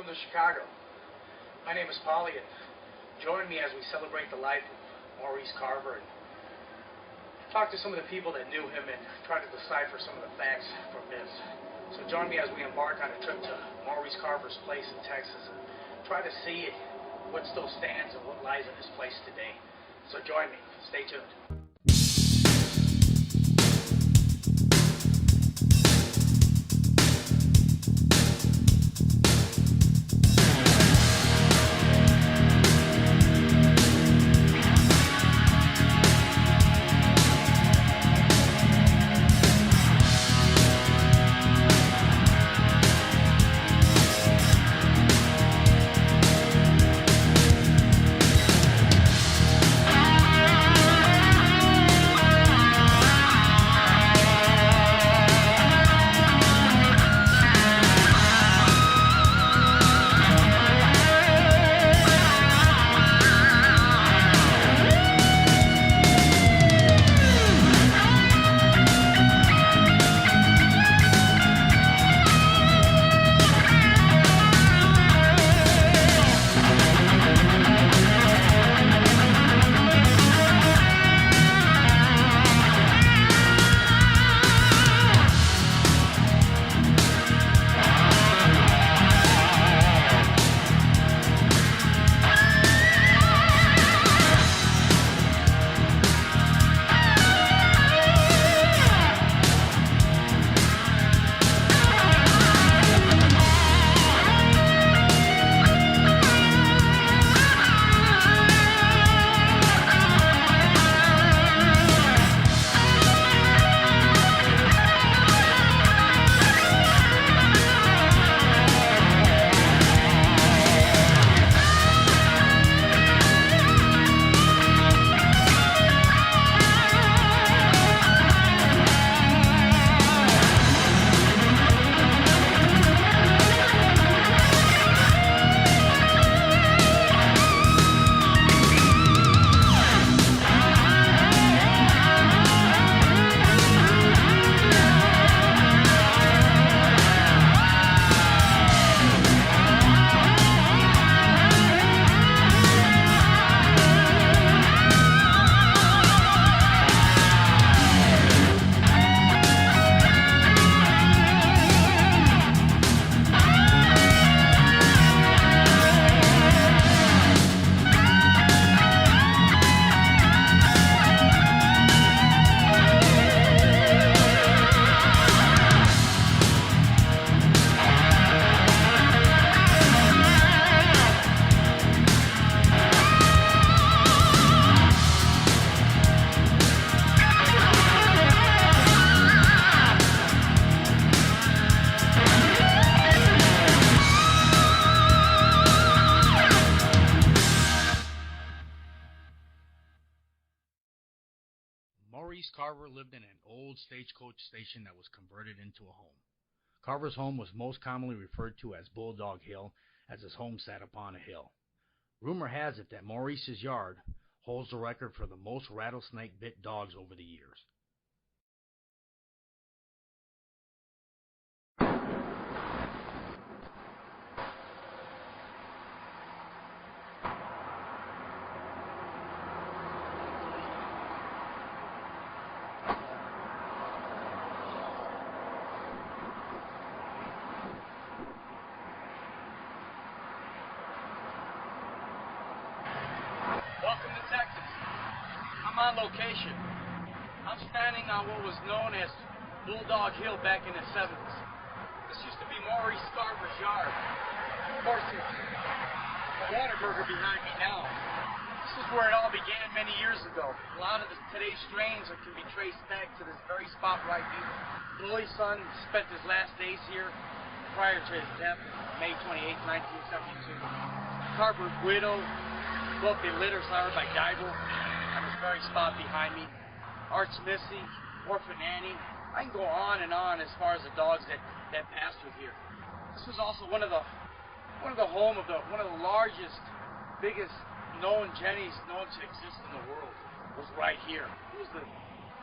welcome to Chicago. My name is Polly, and join me as we celebrate the life of Maurice Carver and talk to some of the people that knew him and try to decipher some of the facts from myths. So join me as we embark on a trip to Maurice Carver's place in Texas and try to see what still stands and what lies in this place today. So join me. Stay tuned. Maurice Carver lived in an old stagecoach station that was converted into a home. Carver's home was most commonly referred to as Bulldog Hill, as his home sat upon a hill. Rumor has it that Maurice's yard holds the record for the most rattlesnake-bit dogs over the years. Welcome to Texas. I'm on location. I'm standing on what was known as Bulldog Hill back in the 70s. This used to be Maurice Carver's yard. Of course, it's the Whataburger behind me now. This is where it all began many years ago. A lot of today's strains can be traced back to this very spot right here. Bully's son spent his last days here prior to his death, May 28, 1972. Carver's widow, both in litter sired by Geibel on this very spot behind me. Arch Missy, Orphan Annie. I can go on and on as far as the dogs that passed through here. This was also one of the home of one of the largest, biggest known jennies known to exist in the world was right here. It was the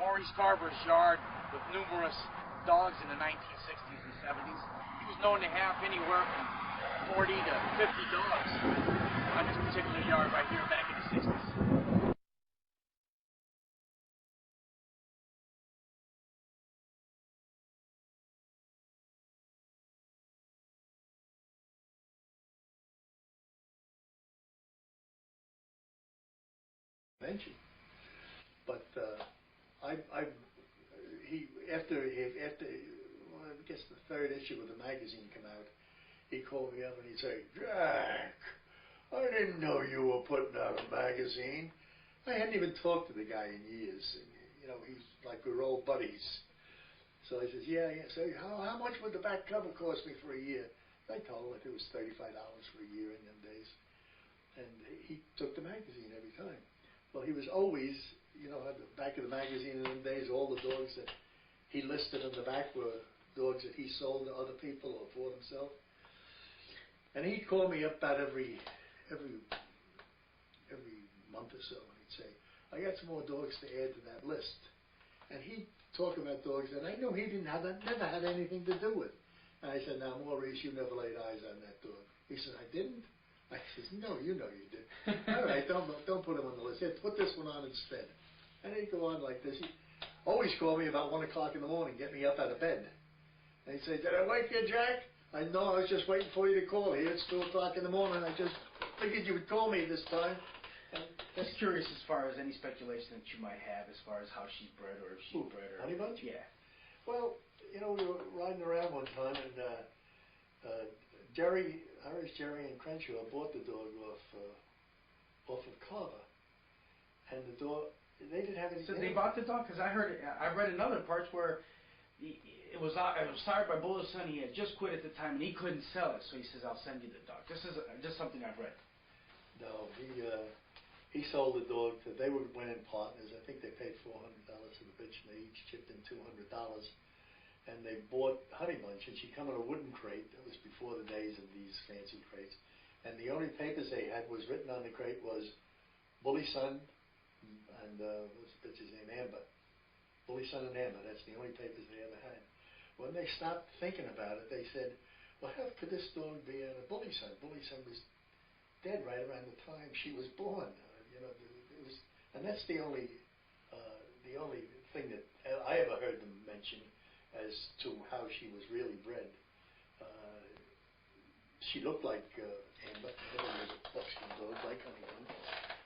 Maurice Carver's yard with numerous dogs in the 1960s and 70s. He was known to have anywhere from 40 to 50 dogs on this particular yard right here back in the 60s. Mention, but after well, I guess the third issue of the magazine came out, he called me up and he'd say, "Jack, I didn't know you were putting out a magazine." I hadn't even talked to the guy in years. And, you know, he's like we're old buddies. So I says, yeah. So how much would the back cover cost me for a year? I told him it was $35 for a year in them days, and he took the magazine every time. Well, he was always, you know, at the back of the magazine in them days, all the dogs that he listed in the back were dogs that he sold to other people or for himself. And he'd call me up about every month or so, and he'd say, "I got some more dogs to add to that list." And he'd talk about dogs that I know he never had anything to do with. And I said, "Now, Maurice, you never laid eyes on that dog." He said, "I didn't?" I says, "No, you know you did." "All right, don't put him on the list. Here, put this one on instead." And he'd go on like this. He'd always call me about 1 o'clock in the morning, get me up out of bed. And he'd say, "Did I wake you, Jack?" "I know, I was just waiting for you to call. Here, it's 2 o'clock in the morning. I just figured you would call me this time." And just curious as far as any speculation that you might have as far as how she's bred or if she's bred or... Honey Bunch? Yeah. Well, you know, we were riding around one time and Irish Jerry and Crenshaw bought the dog off of Carver, and the dog, they didn't have any. So they bought the dog? Because I read in other parts where it was sired by Bulldog Son. He had just quit at the time and he couldn't sell it, so he says, "I'll send you the dog." This is just something I've read. No, he sold the dog to, they were winning partners. I think they paid $400 for the bitch, and they each chipped in $200. And they bought Honey Bunch, and she come in a wooden crate. That was before the days of these fancy crates. And the only papers they had was written on the crate was Bully Son and what's the bitch's name? Amber. Bully Son and Amber. That's the only papers they ever had. When they stopped thinking about it, they said, "Well, how could this dog be a Bully Son? Bully Son was dead right around the time she was born." You know, it was, and that's the only thing that I ever heard them mention as to how she was really bred. She looked like Amber. Amber was a buckskin dog, like Honey Bunch.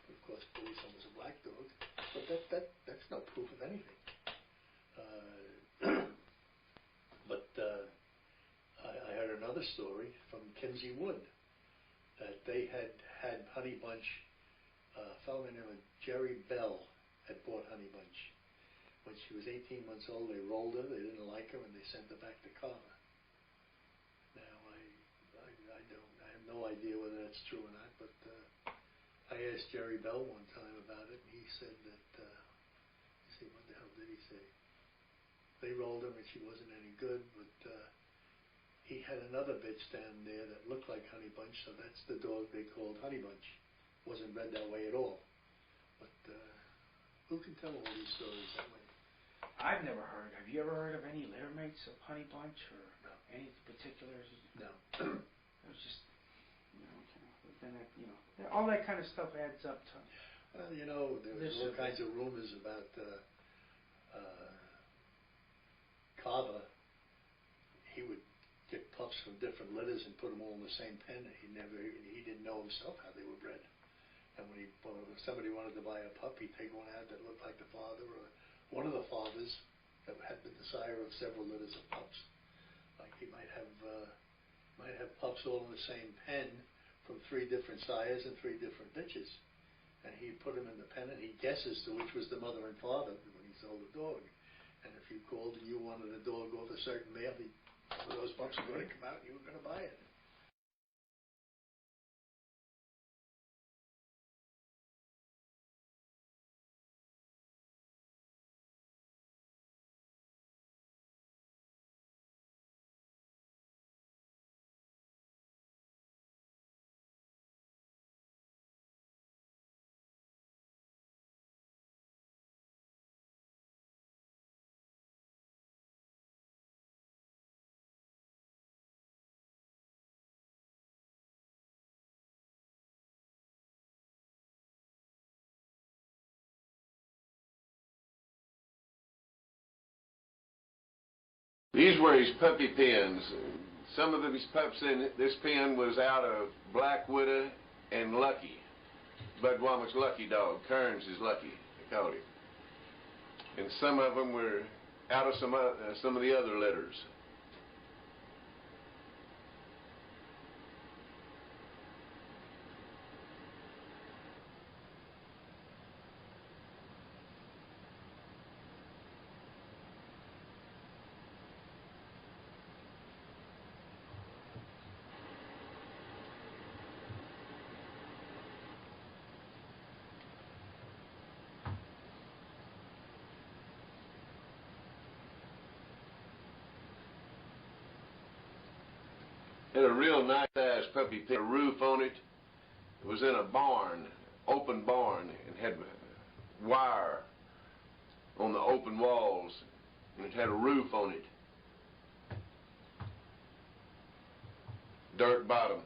Of course, Bully Son was a black dog, but that's no proof of anything. But I heard another story from Kimsey Wood that they had Honey Bunch. A fellow named Jerry Bell had bought Honey Bunch. When she was 18 months old, they rolled her. They didn't like her, and they sent her back to Carver. Now, I have no idea whether that's true or not, but I asked Jerry Bell one time about it, and he said that, let's see, what the hell did he say? They rolled her, and she wasn't any good, but he had another bitch down there that looked like Honey Bunch, so that's the dog they called Honey Bunch. Wasn't bred that way at all. But who can tell all these stories that way? I've never heard. Have you ever heard of any litter mates of Honey Bunch or any particulars? No. It was just, you know, then all that kind of stuff adds up to. Well, you know, there was all kinds of rumors about Carver. He would get pups from different litters and put them all in the same pen. He didn't know himself how they were bred. And when if somebody wanted to buy a pup, he'd take one out that looked like the father or one of the fathers that had been the sire of several litters of pups. Like he might have pups all in the same pen from 3 different sires and 3 different bitches. And he'd put them in the pen and he'd guess as to which was the mother and father when he sold the dog. And if you called and you wanted a dog off a certain male, those pups were going to come out and you were going to buy it. These were his puppy pens. Some of his pups in this pen was out of Black Widow and Lucky. Bud Womack's Lucky dog. Kearns is Lucky, they called him. And some of them were out of some of the other litters. Had a real nice size puppy pen, a roof on it. It was in a barn, open barn, and had wire on the open walls, and it had a roof on it. Dirt bottom.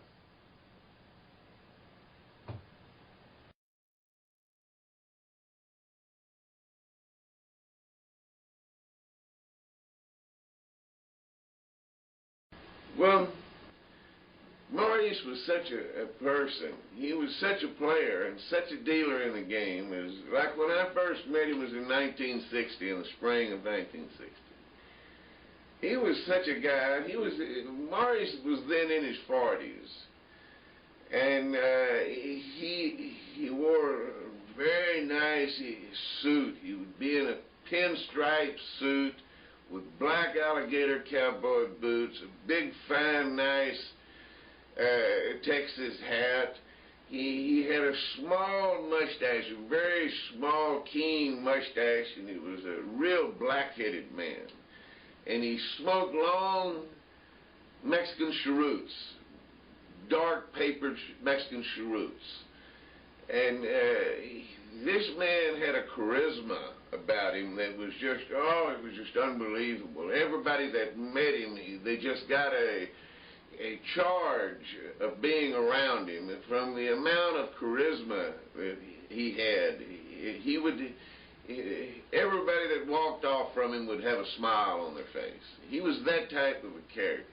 Well, Maurice was such a person. He was such a player and such a dealer in the game. As like when I first met him was in 1960, in the spring of 1960. He was such a guy. Maurice was then in his 40s, and he wore a very nice suit. He would be in a pinstripe suit with black alligator cowboy boots, a big, fine, nice Texas hat. He had a small mustache, a very small, keen mustache, and he was a real black-headed man. And he smoked long Mexican cheroots, dark papered Mexican cheroots. And this man had a charisma about him that was just, it was just unbelievable. Everybody that met him, they just got a charge of being around him. And from the amount of charisma that he had, everybody that walked off from him would have a smile on their face. He was that type of a character.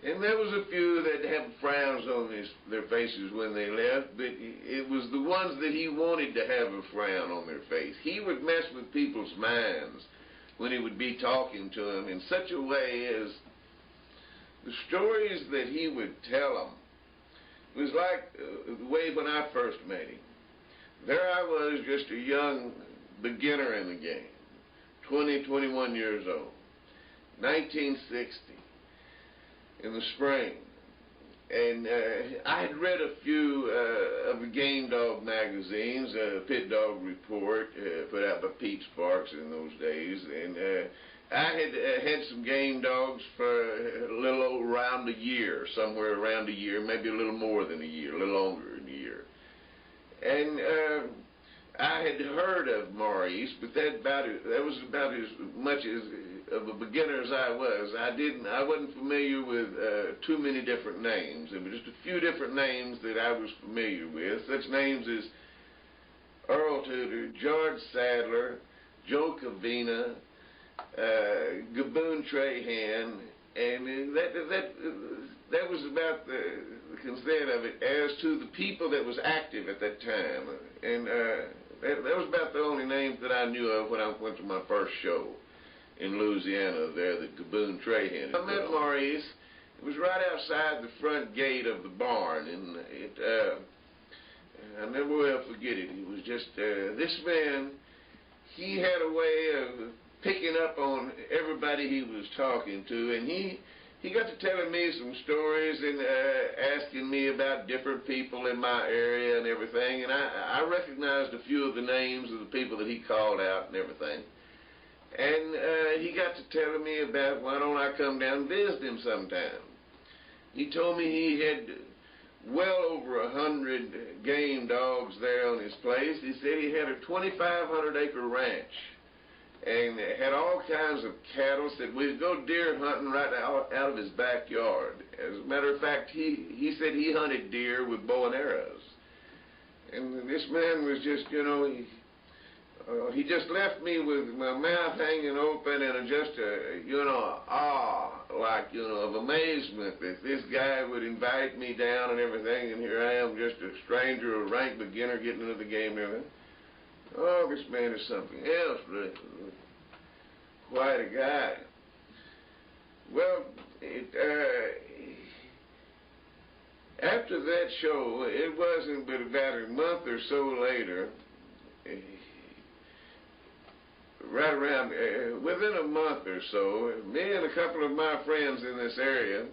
And there was a few that had frowns on their faces when they left, but it was the ones that he wanted to have a frown on their face. He would mess with people's minds when he would be talking to them in such a way as the stories that he would tell them was like the way when I first met him. There I was, just a young beginner in the game, 20, 21 years old, 1960, in the spring. And I had read a few of the Game Dog magazines, Pit Dog Report, put out by Pete Sparks in those days, and I had some game dogs for a little around a year, somewhere around a year, maybe a little more than a year, a little longer than a year. And I had heard of Maurice, but that was about as much of a beginner as I was. I wasn't familiar with too many different names. There were just a few different names that I was familiar with, such names as Earl Tudor, George Sadler, Joe Cavina, Gaboon Trahan, and that was about the consent of it as to the people that was active at that time. And that was about the only names that I knew of when I went to my first show in Louisiana there, the Gaboon Trahan. I met Maurice. It was right outside the front gate of the barn, and I never will forget it. He was just, this man, he had a way of picking up on everybody he was talking to, and he got to telling me some stories and asking me about different people in my area and everything, and I recognized a few of the names of the people that he called out and everything. And he got to telling me about, why don't I come down and visit him sometime. He told me he had well over 100 game dogs there on his place. He said he had a 2,500-acre ranch and had all kinds of cattle. Said we'd go deer hunting right out of his backyard. As a matter of fact, he said he hunted deer with bow and arrows. And this man was just, he just left me with my mouth hanging open and just awe, like, of amazement that this guy would invite me down and everything, and here I am, just a stranger, a rank beginner getting into the game and everything. Oh, this man is something else, really. Quite a guy. Well, after that show, it wasn't but about a month or so later, right around, within a month or so, me and a couple of my friends in this area,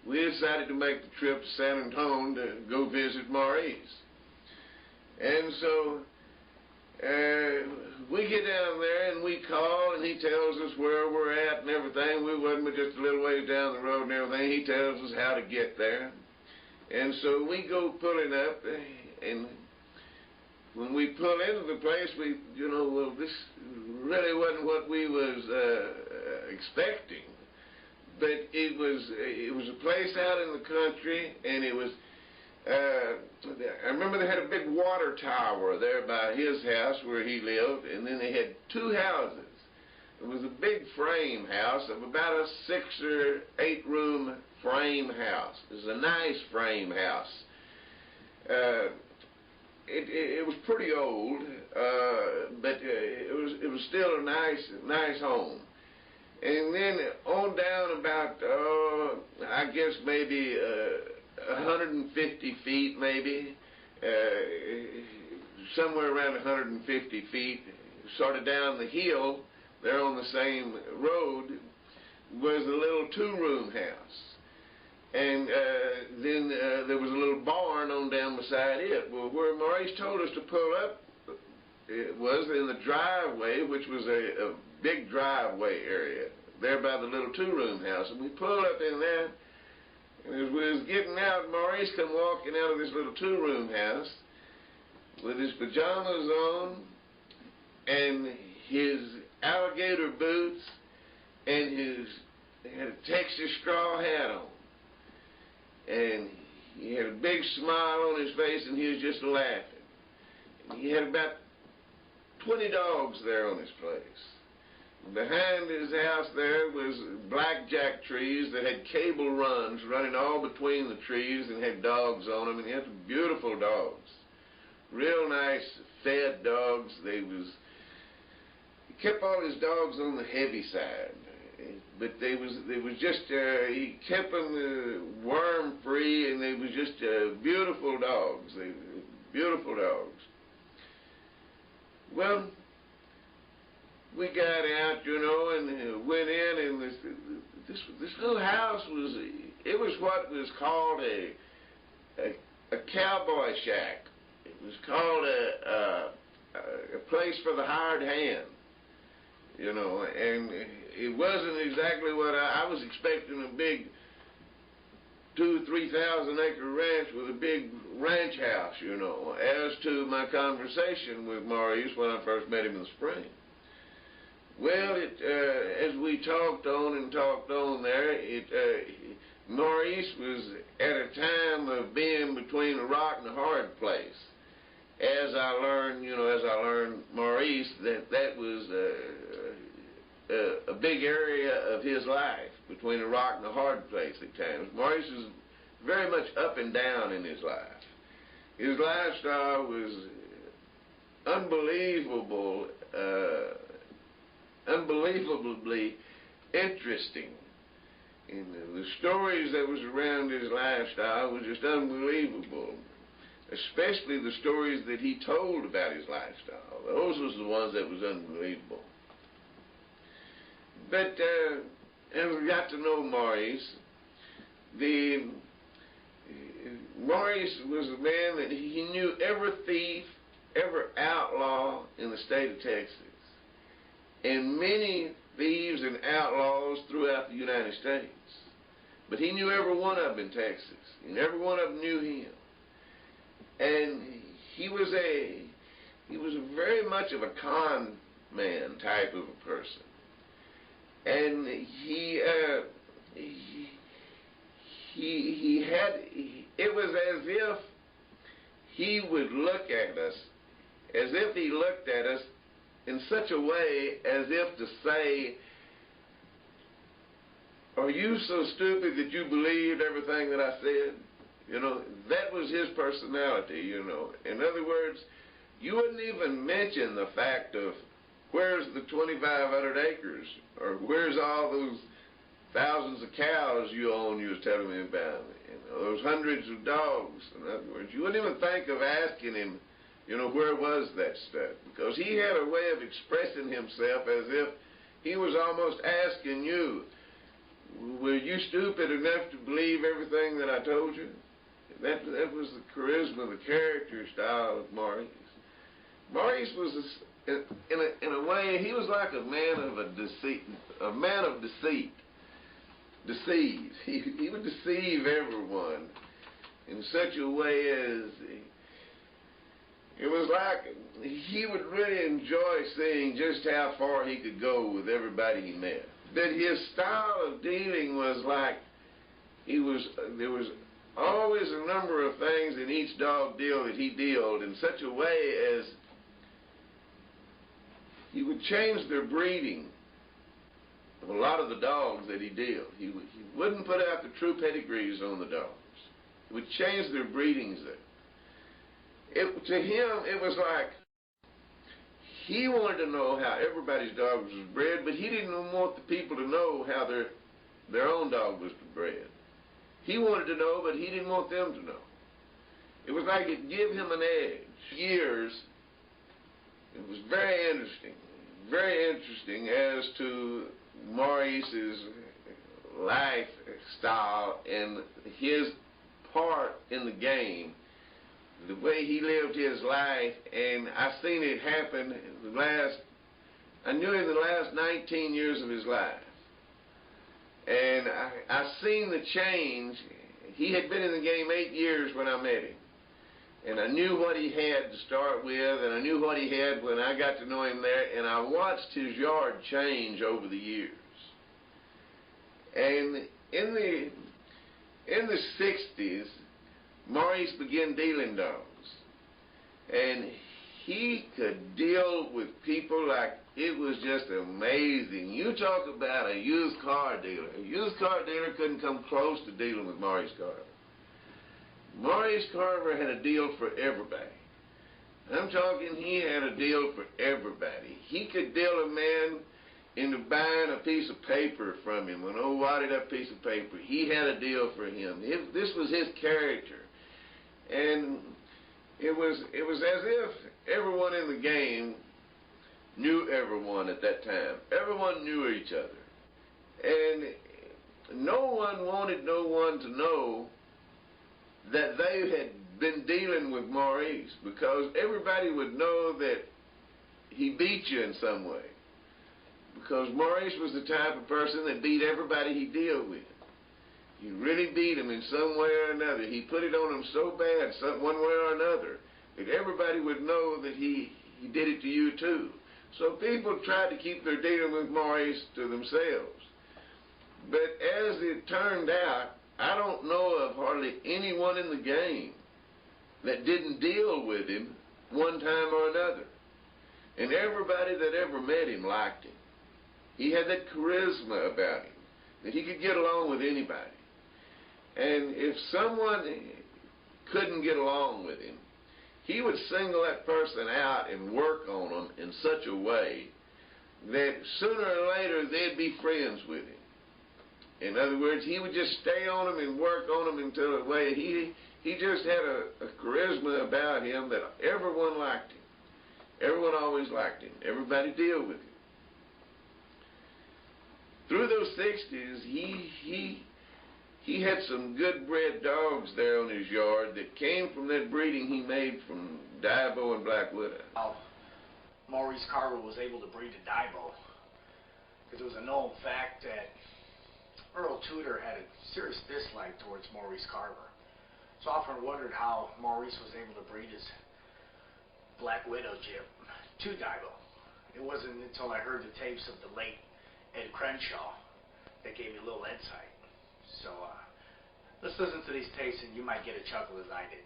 we decided to make the trip to San Antonio to go visit Maurice. And so, we get down there and we call and he tells us where we're at and everything. We wasn't but just a little ways down the road and everything. He tells us how to get there. And so we go pulling up, and when we pull into the place, we, well, this really wasn't what we was expecting. But it was a place out in the country, and it was, I remember they had a big water tower there by his house where he lived, and then they had two houses. It was a big frame house of about a 6 or 8 room frame house. It was a nice frame house. It was pretty old, but it was still a nice home. And then on down about, I guess maybe 150 feet, maybe, somewhere around 150 feet, sort of down the hill, there on the same road, was a little 2-room house. And then there was a little barn on down beside it. Well, where Maurice told us to pull up, it was in the driveway, which was a big driveway area, there by the little 2-room house. And we pulled up in there, and as we was getting out, Maurice come walking out of this little 2-room house with his pajamas on and his alligator boots and he had a Texas straw hat on. And he had a big smile on his face, and he was just laughing. And he had about 20 dogs there on his place. Behind his house there was blackjack trees that had cable runs running all between the trees and had dogs on them, and he had beautiful dogs. Real nice, fed dogs. He kept all his dogs on the heavy side. But they was just, he kept them worm-free, and they was just beautiful dogs. Beautiful dogs. Well, we got out, and went in, and this little house was what was called a cowboy shack. It was called a place for the hired hand. And it wasn't exactly what I was expecting, a big 2,000 or 3,000 acre ranch with a big ranch house, as to my conversation with Maurice when I first met him in the spring. Well, as we talked on there, Maurice was at a time of being between a rock and a hard place. As I learned Maurice, that was a big area of his life, between a rock and a hard place at times. Maurice was very much up and down in his life. His lifestyle was unbelievably interesting. And the stories that was around his lifestyle was just unbelievable. Especially the stories that he told about his lifestyle. Those was the ones that was unbelievable. But as we got to know Maurice, Maurice was a man that he knew every thief, every outlaw in the state of Texas, and many thieves and outlaws throughout the United States. But he knew every one of them in Texas, and every one of them knew him. And he was very much of a con man type of a person. And it was as if he would look at us, as if he looked at us in such a way as if to say, are you so stupid that you believed everything that I said? You know, that was his personality, you know. In other words, you wouldn't even mention the fact of where's the 2,500 acres, or where's all those thousands of cows you own you was telling me about, you know, those hundreds of dogs. In other words, you wouldn't even think of asking him, you know, where was that stuff, because he had a way of expressing himself as if he was almost asking you, were you stupid enough to believe everything that I told you? That was the charisma, the character style of Maurice. Maurice was, in a way, he was like a man of deceit. Deceived. He would deceive everyone in such a way as it was like he would really enjoy seeing just how far he could go with everybody he met. That his style of dealing was like there was always a number of things in each dog deal that he dealt in such a way as he would change their breeding of a lot of the dogs that he dealt. He wouldn't put out the true pedigrees on the dogs. He would change their breedings there. To him, it was like he wanted to know how everybody's dog was bred, but he didn't want the people to know how their own dog was bred. He wanted to know, but he didn't want them to know. It was like it gave him an edge. Years, it was very interesting as to Maurice's lifestyle and his part in the game, the way he lived his life, and I seen it happen I knew in the last 19 years of his life. And I seen the change. He had been in the game 8 years when I met him. And I knew what he had to start with, and I knew what he had when I got to know him there, and I watched his yard change over the years. And in the 60s, Maurice began dealing dogs. And he could deal with people like it was just amazing. You talk about a used car dealer. A used car dealer couldn't come close to dealing with Maurice Carver. Maurice Carver had a deal for everybody. I'm talking, he had a deal for everybody. He could deal a man into buying a piece of paper from him, an old wadded up piece of paper. He had a deal for him. This was his character. And it was as if everyone in the game knew everyone at that time. Everyone knew each other. And no one wanted no one to know that they had been dealing with Maurice, because everybody would know that he beat you in some way. Because Maurice was the type of person that beat everybody he dealt with. He really beat him in some way or another. He put it on them so bad, one way or another, that everybody would know that he did it to you too. So people tried to keep their dealing with Maurice to themselves. But as it turned out, I don't know of hardly anyone in the game that didn't deal with him one time or another. And everybody that ever met him liked him. He had that charisma about him, that he could get along with anybody. And if someone couldn't get along with him, he would single that person out and work on them in such a way that sooner or later they'd be friends with him. In other words, he would just stay on them and work on them until the way he just had a charisma about him that everyone liked him. Everyone always liked him. Everybody dealt with him. Through those 60s, he had some good-bred dogs there on his yard that came from that breeding he made from Diabo and Black Widow. How Maurice Carver was able to breed a Diabo, because it was a known fact that Earl Tudor had a serious dislike towards Maurice Carver. So I often wondered how Maurice was able to breed his Black Widow Jip to Diabo. It wasn't until I heard the tapes of the late Ed Crenshaw that gave me a little insight. So let's listen to these tapes and you might get a chuckle as I did.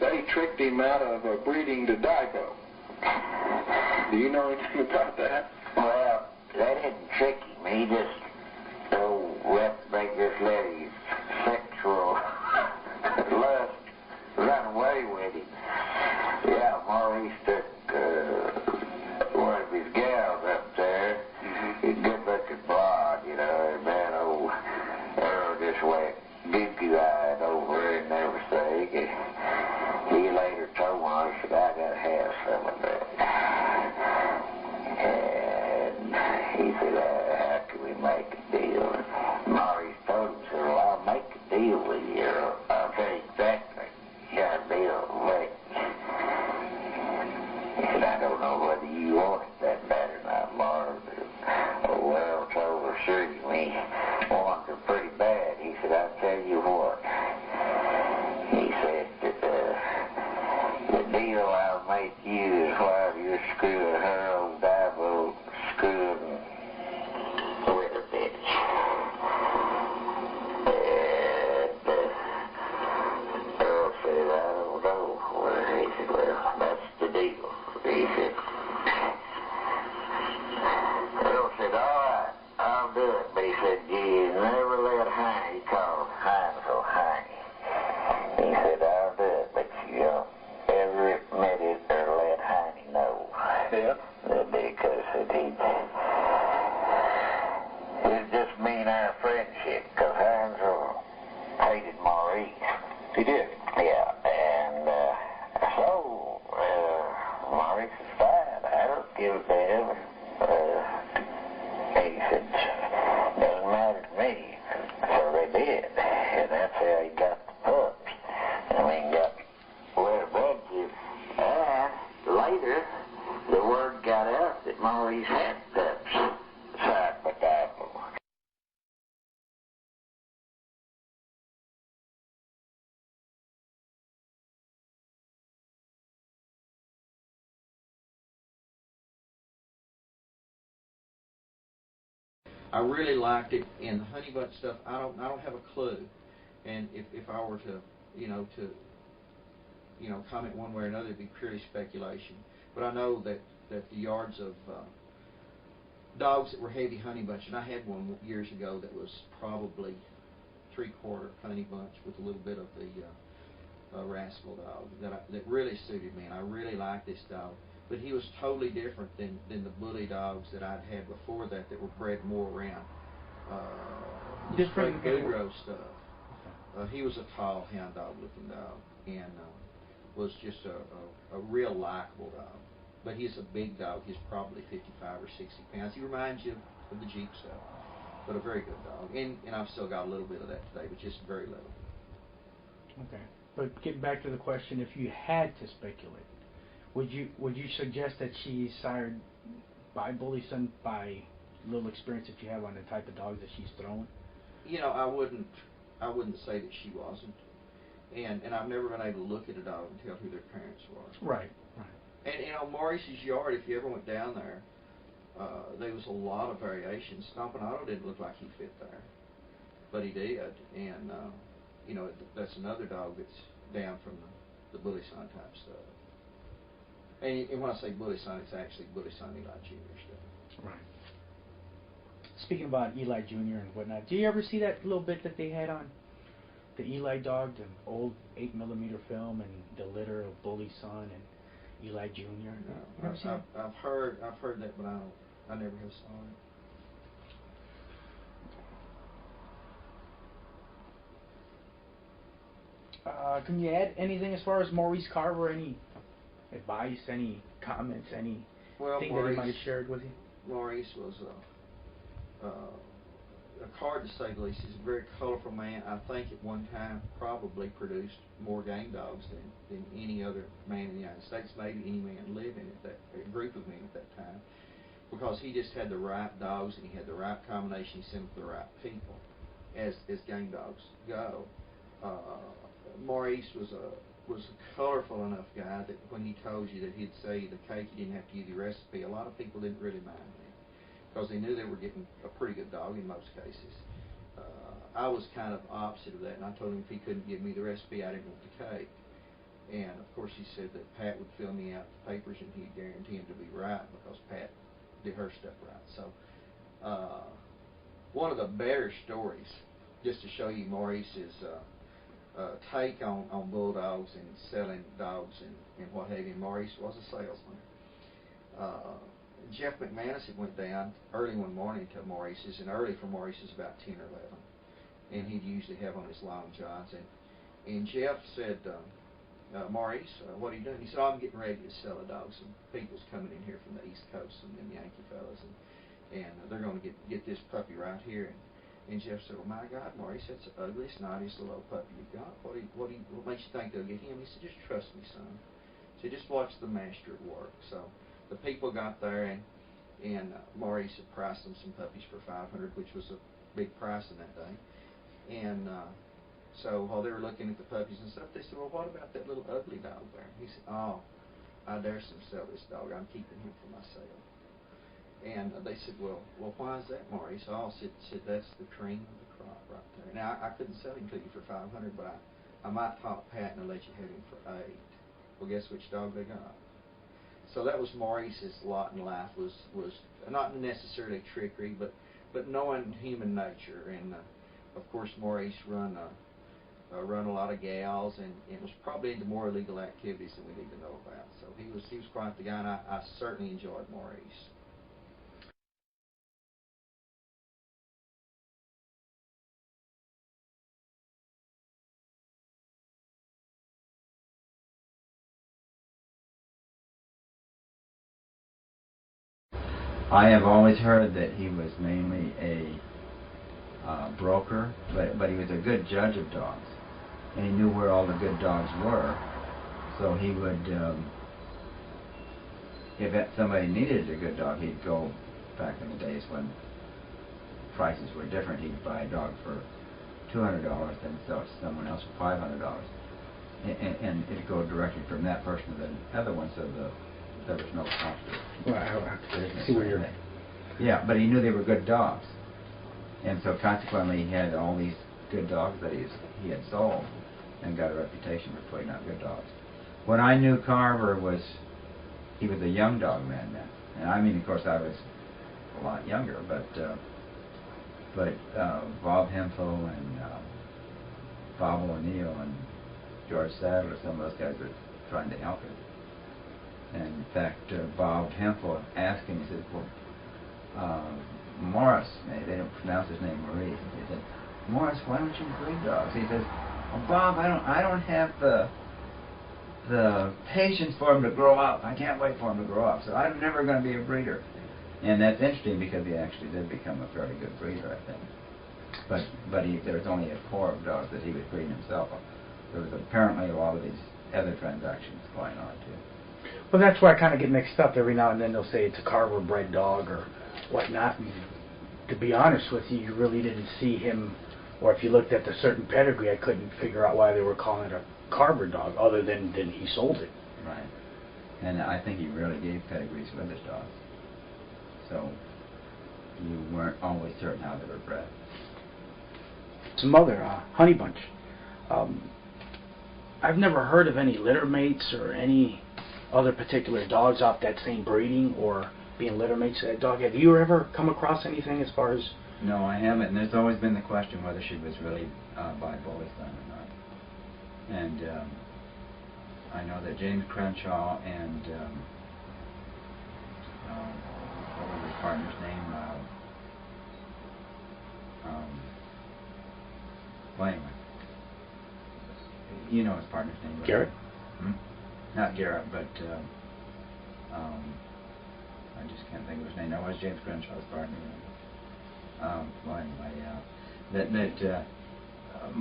They tricked him out of breeding to Diabo. Do you know anything about that? Well, they didn't trick him. He just, they just let his sexual lust run away with him. Yeah, Maurice took one of his gals up there. Good-looking blonde, you know, and then old Earl just went googly-eyed over and everything. And he later told me, he said, I gotta have some of that. And he said, how can we make a deal? And Maurice told him, said, well, I'll make a deal with you, Earl. I'll tell you exactly how a deal will make. He said, I don't know whether you want it that bad or not, Marv. Old Earl told her, sure, you wanted her pretty bad. He said, I'll tell you what. He said, the deal I'll make you is while you're screwing her old Divo, screwing with a bitch. And Earl said, I don't know. Well, he said, well, that's the deal. He said, Earl said, all right, I'll do it. But he said, you never let Heine, he called Heinzel Heine. He said, I'll do it, but you don't ever admit it or let Heine know. Yeah? Because it'd just mean our friendship, because Heinzel hated Maurice. He did? Yeah, and so Maurice is fine. I don't give a damn. He said, doesn't matter to me. So they did, and that's how he got the pups. I mean, got where the budget. And later, the word got out that Maurice had pups side by side. I really liked it, and the honey bunch stuff. I don't have a clue, and if I were to, comment one way or another, it'd be purely speculation. But I know that the yards of dogs that were heavy honey bunch, and I had one years ago that was probably 3/4 honey bunch with a little bit of the rascal dog that really suited me, and I really liked this dog. But he was totally different than the bully dogs that I'd had before that were bred more around Different Boudreaux stuff. He was a tall hound dog looking dog, and was just a real likable dog. But he's a big dog. He's probably 55 or 60 pounds. He reminds you of the Jeep stuff, but a very good dog. And I've still got a little bit of that today, but just very little. Okay. But getting back to the question, if you had to speculate, would you suggest that she's sired by Bully Son by little experience that you have on the type of dogs that she's throwing? I wouldn't say that she wasn't. And I've never been able to look at a dog and tell who their parents were. Right. And Maurice's yard, if you ever went down there, there was a lot of variations. Stompin' Otto didn't look like he fit there, but he did. And that's another dog that's down from the Bully Son type stuff. And when I say Bully Son, it's actually Bully Son Eli Jr. stuff. Right. Speaking about Eli Jr. and whatnot, do you ever see that little bit that they had on the Eli dog, the old 8mm film, and the litter of Bully Son and Eli Jr.? No, I've heard that, but I never have saw it. Can you add anything as far as Maurice Carver? Any advice, any comments, anything that he might have shared with you? Maurice was a card to say the least. He's a very colorful man. I think at one time probably produced more gang dogs than any other man in the United States, maybe any man living at that group of men at that time, because he just had the right dogs and he had the right combination. He sent them to the right people, as gang dogs go. Maurice was a colorful enough guy that when he told you that he'd say the cake, he didn't have to give you the recipe. A lot of people didn't really mind that, because they knew they were getting a pretty good dog in most cases. I was kind of opposite of that, and I told him if he couldn't give me the recipe, I didn't want the cake. And of course he said that Pat would fill me out the papers and he'd guarantee him to be right because Pat did her stuff right. So one of the better stories, just to show you Maurice's take on bulldogs and selling dogs and what have you. Maurice was a salesman. Jeff McManus had went down early one morning to Maurice's, and early for Maurice is about 10 or 11, and he'd usually have on his long johns. And Jeff said, Maurice, what are you doing? He said, I'm getting ready to sell a dog. Some people's coming in here from the East Coast, some of them Yankee fellas, and they're going to get this puppy right here. And Jeff said, well, my God, Maurice, that's the ugliest, naughtiest little puppy you've got. What makes you think they'll get him? He said, just trust me, son. He said, just watch the master at work. So the people got there, and Maurice had priced them some puppies for $500, which was a big price in that day. And so while they were looking at the puppies and stuff, they said, well, what about that little ugly dog there? He said, oh, I dare some sell this dog. I'm keeping him for myself. And they said, well, why is that, Maurice? Oh, said that's the cream of the crop right there. Now, I couldn't sell him to you for $500, but I might talk Pat and I'll let you have him for $8. Well, guess which dog they got? So that was Maurice's lot in life, was not necessarily trickery, but knowing human nature. And of course, Maurice run a lot of gals, and was probably into more illegal activities than we need to know about. So he was quite the guy, and I certainly enjoyed Maurice. I have always heard that he was mainly a broker, but he was a good judge of dogs, and he knew where all the good dogs were. So he would, if somebody needed a good dog, he'd go, back in the days when prices were different, he'd buy a dog for $200 and sell it to someone else for $500. And it'd go directly from that person to the other one, so there was no cost of business. See where you're at. Yeah, but he knew they were good dogs, and so consequently he had all these good dogs that he had sold, and got a reputation for putting out good dogs. When I knew Carver, he was a young dog man then, and I mean, of course, I was a lot younger, but Bob Hemphill and Bob O'Neill and George Sadler, some of those guys were trying to help him. And in fact, Bob Hemphill asked him, he said, well, Maurice, they don't pronounce his name Maurice, he said, Maurice, why don't you breed dogs? He says, well, Bob, I don't have the patience for him to grow up. I can't wait for him to grow up, so I'm never going to be a breeder. And that's interesting because he actually did become a fairly good breeder, I think. But there was only a core of dogs that he was breeding himself. There was apparently a lot of these other transactions going on too. Well, that's where I kind of get mixed up. Every now and then they'll say it's a Carver bred dog or whatnot. And to be honest with you, you really didn't see him, or if you looked at the certain pedigree, I couldn't figure out why they were calling it a Carver dog, other than he sold it. Right. And I think he really gave pedigrees with his dogs. So you weren't always certain how they were bred. Some other honey bunch. I've never heard of any litter mates or any other particular dogs off that same breeding or being litter mates to that dog. Have you ever come across anything as far as... No, I haven't. And there's always been the question whether she was really by Bully's son or not. And I know that James Crenshaw and what was his partner's name? Well, anyway, you know his partner's name, right? Garrett? Not Garrett, but I just can't think of his name. That was James Crenshaw's partner. Well, anyway,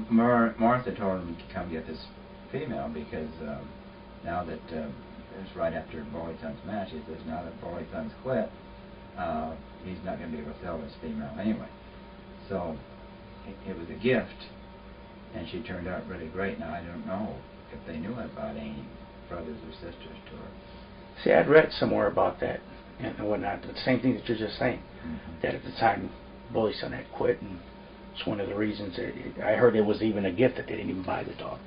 Martha told him to come get this female because now that it was right after Bully Son's match, he says now that Bully Son's quit, he's not going to be able to sell this female anyway. So it was a gift, and she turned out really great. Now I don't know if they knew about any brothers or sisters to her. See, I'd read somewhere about that and whatnot, but the same thing that you're just saying, that at the time Bully's son had quit, and it's one of the reasons that I heard it was even a gift that they didn't even buy the dog.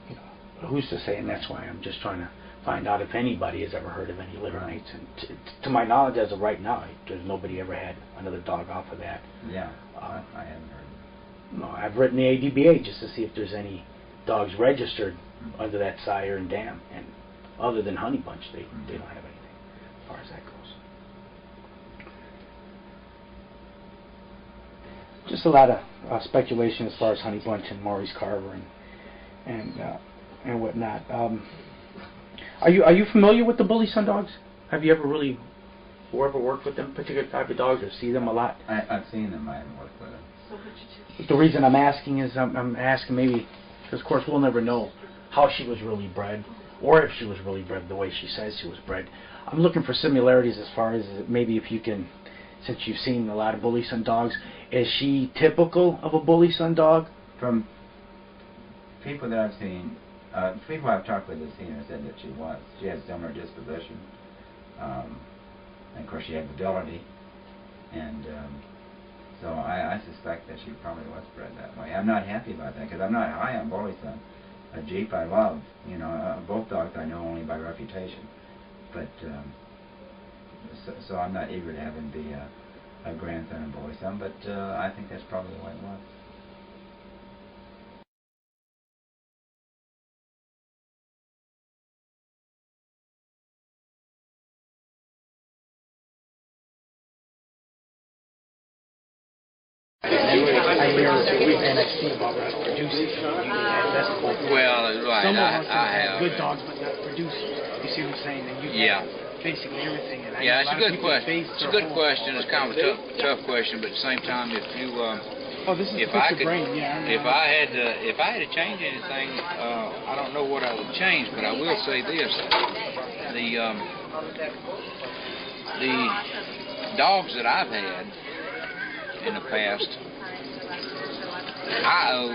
You know, who's to say? And that's why I'm just trying to find out if anybody has ever heard of any litter mates. And to my knowledge, as of right now, there's nobody ever had another dog off of that. Yeah, I haven't heard. No, I've written the ADBA just to see if there's any dogs registered under that sire and dam, and other than Honey Bunch, they don't have anything as far as that goes. Just a lot of speculation as far as Honey Bunch and Maurice Carver and whatnot. Are you familiar with the Bully Sun dogs? Have you ever worked with them particular type of dogs, or see them a lot? I've seen them. I haven't worked with them. The reason I'm asking is I'm asking maybe because of course we'll never know how she was really bred, or if she was really bred the way she says she was bred. I'm looking for similarities as far as maybe if you can, since you've seen a lot of Bully Sun dogs, is she typical of a Bully Sun dog? From people that I've seen, people I've talked with have seen her said that she was. She had similar disposition. And of course she had ability, and so I suspect that she probably was bred that way. I'm not happy about that because I'm not high on Bully Sun. A Jeep I love, both dogs I know only by reputation, but so I'm not eager to have him be a grandson of Bully Sun, but I think that's probably the way it was. I hear and I see about producing. Well, right. Some of us I have good dogs, but not producers. You see what I'm saying? And you basically everything. And yeah, it's a good question. It's a good question. It's kind of a tough question, but at the same time, if you if I could, if I had to change anything, I don't know what I would change, but I will say this: the dogs that I've had in the past, I owe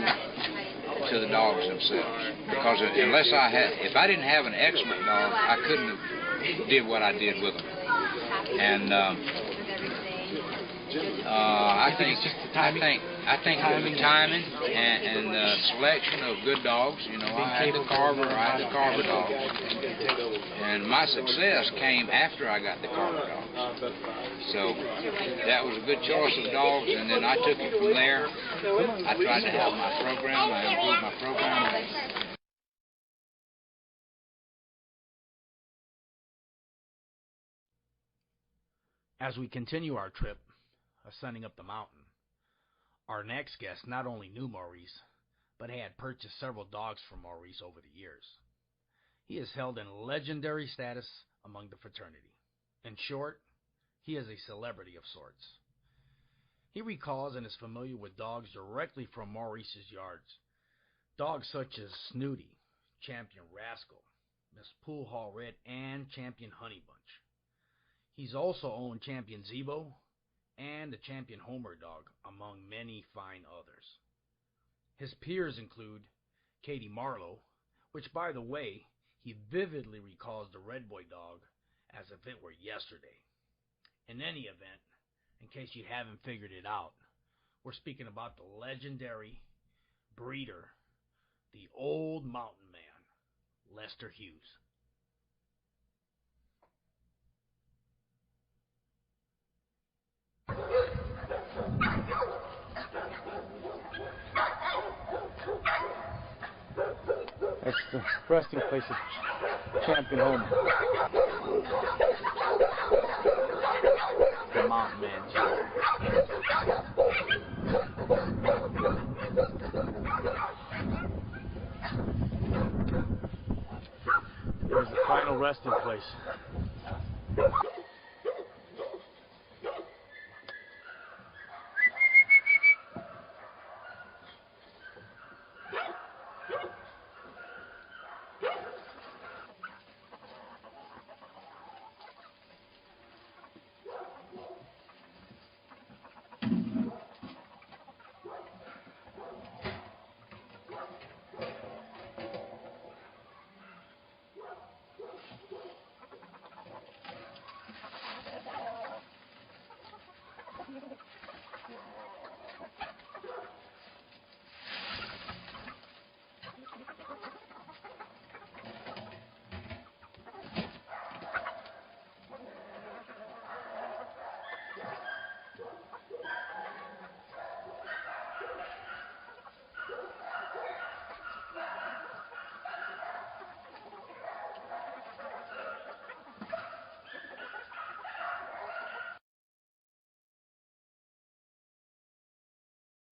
to the dogs themselves, because if I didn't have an excellent dog, I couldn't have did what I did with them. And I think it was the timing and the selection of good dogs. I had the Carver dogs, and my success came after I got the Carver dogs. So that was a good choice of dogs, and then I took it from there. I tried to have my program. I improved my program. As we continue our trip, ascending up the mountain, our next guest not only knew Maurice, but had purchased several dogs from Maurice over the years. He is held in legendary status among the fraternity. In short, he is a celebrity of sorts. He recalls and is familiar with dogs directly from Maurice's yards. Dogs such as Snooty, Champion Rascal, Miss Pool Hall Red, and Champion Honey Bunch. He's also owned Champion Zebo and the Champion Homer dog, among many fine others. His peers include Katie Marlowe, which, by the way, he vividly recalls the Red Boy dog as if it were yesterday. In any event, in case you haven't figured it out, we're speaking about the legendary breeder, the Old Mountain Man, Lester Hughes. That's the resting place of Champion Homer. The Mountain Man. There's the final resting place.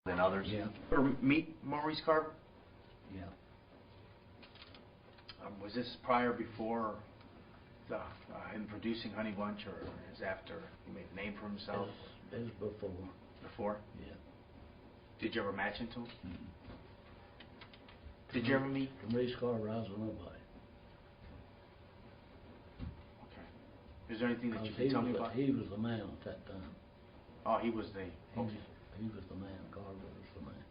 than others. Yeah. Ever meet Maurice Carver? Yeah. Was this prior, before him producing Honey Bunch, or is after he made a name for himself? It was before. Before? Yeah. Did you ever match into him? Mm-hmm. Did you ever meet? Maurice Carver, I was a nobody. Okay. Is there anything that you can tell me about? He was the man at that time. Oh, he was the... Okay. He was the man. Carver was the man.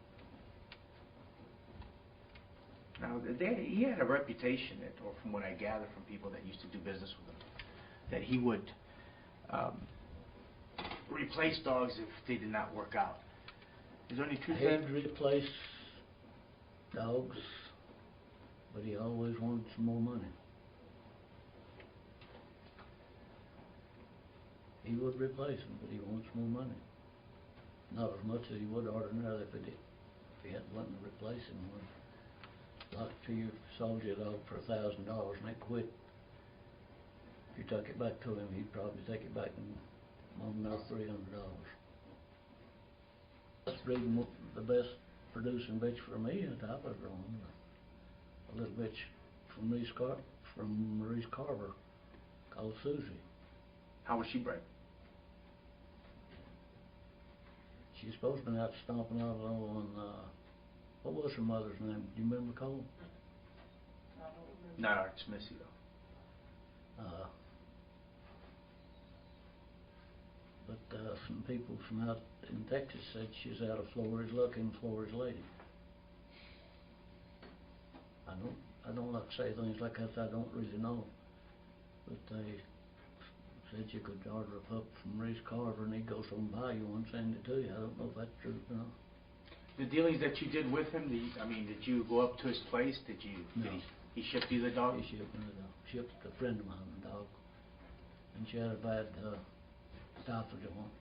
Now, he had a reputation, or from what I gather from people that used to do business with him, that he would replace dogs if they did not work out. Is there any truth to that? He'd replace dogs, but he always wanted some more money. He would replace them, but he wanted some more money. Not as much as he would ordinarily if he had one to replace him with. Like if you sold you a dog for $1,000 and it quit, if you took it back to him, he'd probably take it back and want another $300. That's breeding the best producing bitch for me that I was growing. A little bitch from Maurice Carver called Susie. How was she bred? She's supposed to be out stomping out on, what was her mother's name? Do you remember, Cole? Not Art Smithsy, though. But some people from out in Texas said she's out of Florida's Lucky and Florida's Lady. I don't like to say things like that. I don't really know. But they said you could order a pup from Maurice Carver and he'd go so and buy you one, send it to you. I don't know if that's true or not. The dealings that you did with him, did you go up to his place? No. Did he shipped you the dog? He shipped me the dog. Shipped a friend of mine the dog. And she had a bad stoppage on it.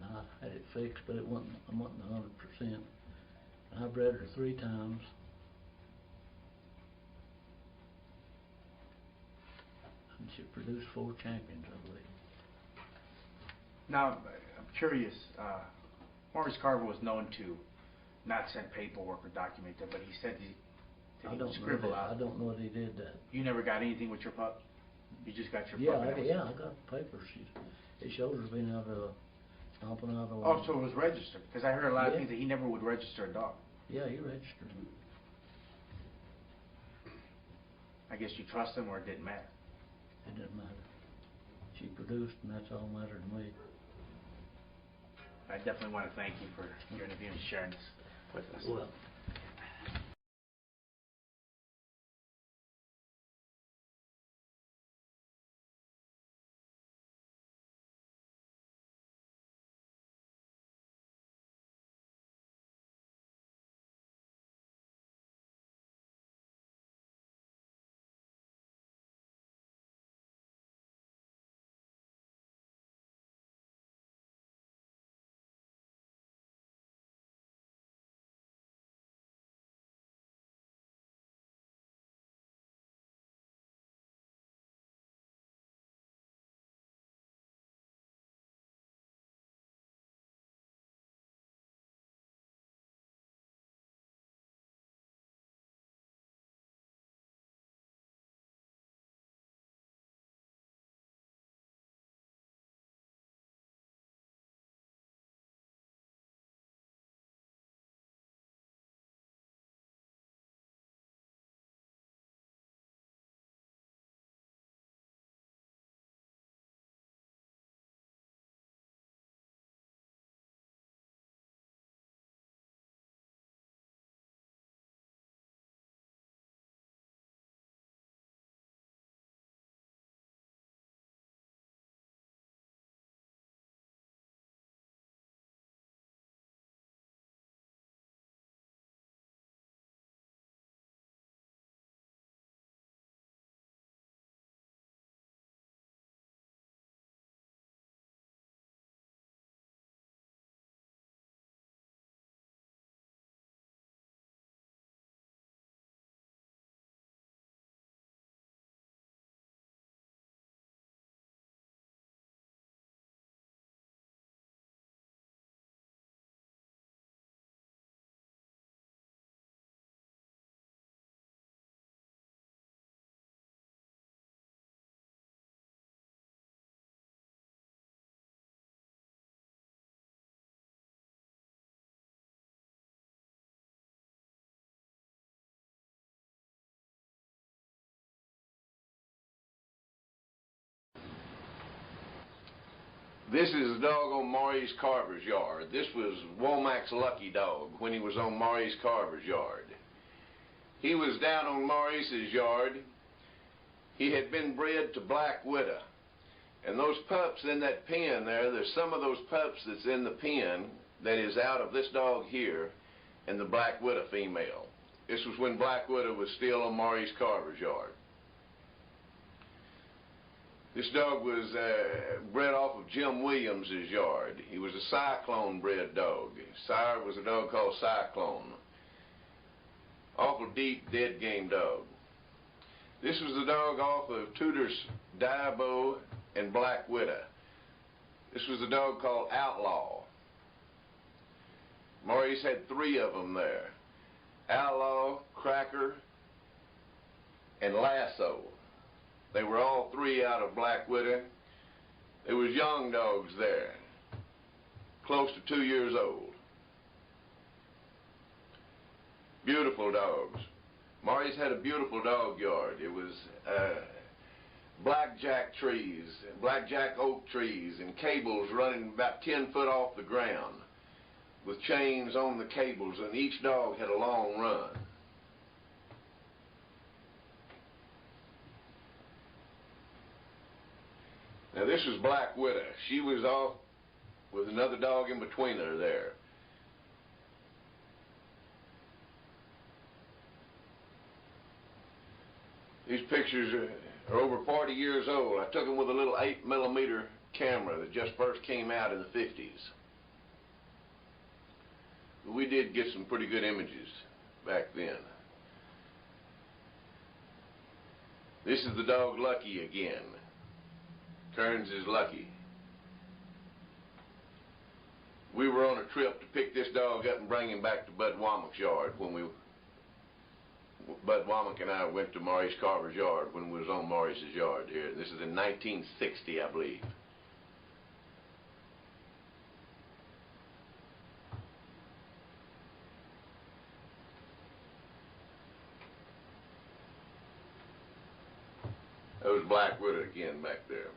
And I had it fixed, but I wasn't 100%. And I bred her 3 times. And she produced 4 champions, I believe. Now, I'm curious, Maurice Carver was known to not send paperwork or document that, but he said he would scribble out. I don't know that he did that. You never got anything with your pup? You just got your pup? I got papers. It shows her being out stomping out on. Oh, so it was registered? Because I heard a lot of things that he never would register a dog. Yeah, he registered him. I guess you trust him, or it didn't matter? It didn't matter. She produced, and that's all that mattered to me. I definitely want to thank you for your interview and sharing this with us. Well, This is a dog on Maurice Carver's yard. This was Womack's lucky dog when he was on Maurice Carver's yard. He was down on Maurice's yard. He had been bred to Black Widow. And those pups in that pen there's some of those pups that's in the pen that is out of this dog here and the Black Widow female. This was when Black Widow was still on Maurice Carver's yard. This dog was bred off of Jim Williams's yard. He was a Cyclone bred dog. Sire was a dog called Cyclone. Awful deep, dead game dog. This was the dog off of Tudor's Diabo and Black Widow. This was a dog called Outlaw. Maurice had 3 of them there. Outlaw, Cracker, and Lasso. They were all 3 out of Black Widow. There was young dogs there, close to 2 years old. Beautiful dogs. Maurice had a beautiful dog yard. It was blackjack trees, blackjack oak trees, and cables running about 10 foot off the ground with chains on the cables, and each dog had a long run. Now this was Black Widow. She was off with another dog in between her there. These pictures are over 40 years old. I took them with a little 8mm camera that just first came out in the 50s. But we did get some pretty good images back then. This is the dog Lucky again. Kearns is Lucky. We were on a trip to pick this dog up and bring him back to Bud Womack's yard when Bud Womack and I went to Maurice Carver's yard when we was on Maurice's yard here. This is in 1960, I believe. That was Black Widow again back there.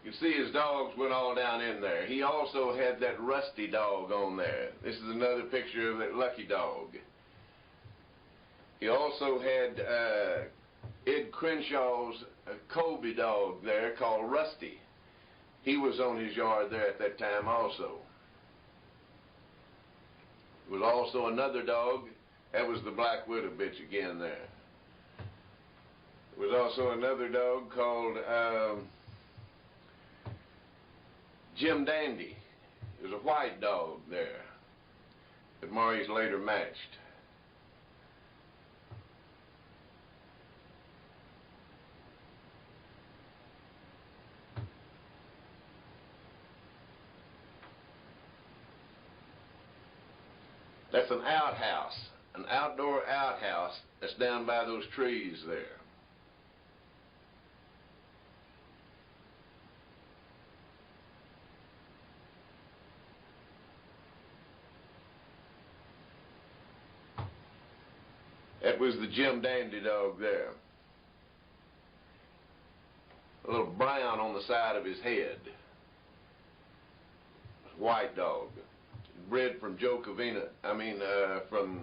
You can see his dogs went all down in there. He also had that Rusty dog on there. This is another picture of that Lucky dog. He also had Ed Crenshaw's Colby dog there called Rusty. He was on his yard there at that time also. There was also another dog. That was the Black Widow bitch again there. There was also another dog called Jim Dandy. There was a white dog there that Maurice later matched. That's an outhouse, an outdoor outhouse that's down by those trees there. That was the Jim Dandy dog there. A little brown on the side of his head. White dog. Bred from from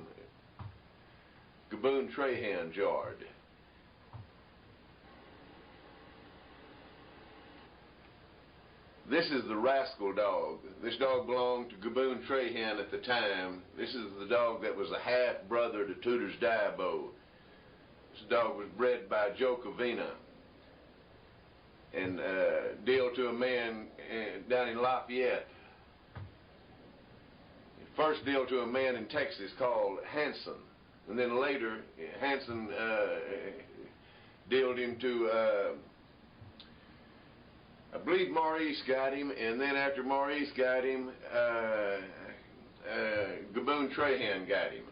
Gaboon Trahan's yard. This is the Rascal dog. This dog belonged to Gaboon Trahan at the time. This is the dog that was a half-brother to Tudor's Diabo. This dog was bred by Joe Covina and dealt to a man down in Lafayette. First deal to a man in Texas called Hanson, and then later Hanson dealed him to, I believe Maurice got him, and then after Maurice got him, Gaboon Trahan got him.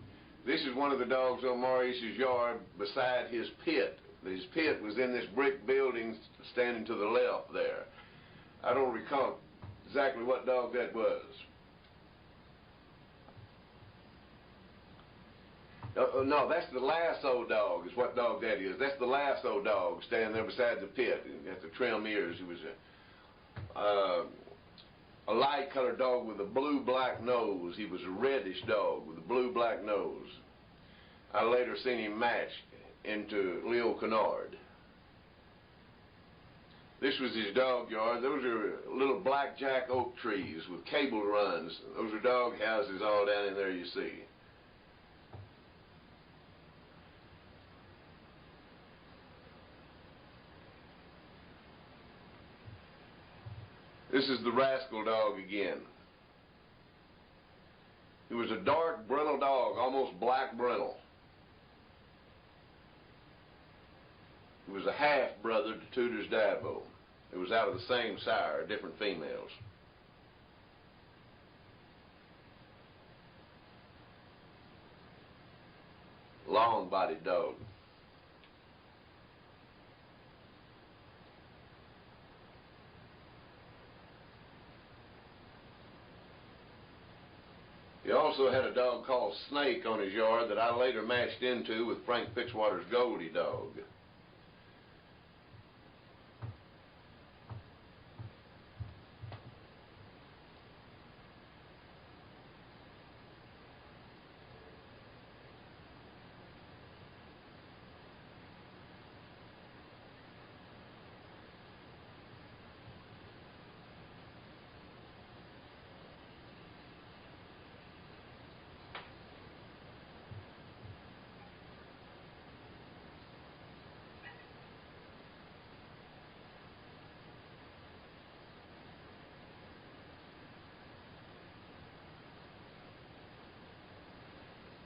This is one of the dogs on Maurice's yard beside his pit. His pit was in this brick building standing to the left there. I don't recall exactly what dog that was. No, that's the lasso dog is what dog that is. That's the lasso dog standing there beside the pit. He has the trim ears. He was a light-colored dog with a blue-black nose. He was a reddish dog with a blue-black nose. I later seen him matched into Leo Kennard. This was his dog yard. Those are little blackjack oak trees with cable runs. Those are dog houses all down in there you see. This is the rascal dog again. He was a dark, brindle dog, almost black brindle. He was a half-brother to Tudor's Dabo. It was out of the same sire, different females. Long-bodied dog. He also had a dog called Snake on his yard that I later matched into with Frank Fitzwater's Goldie dog.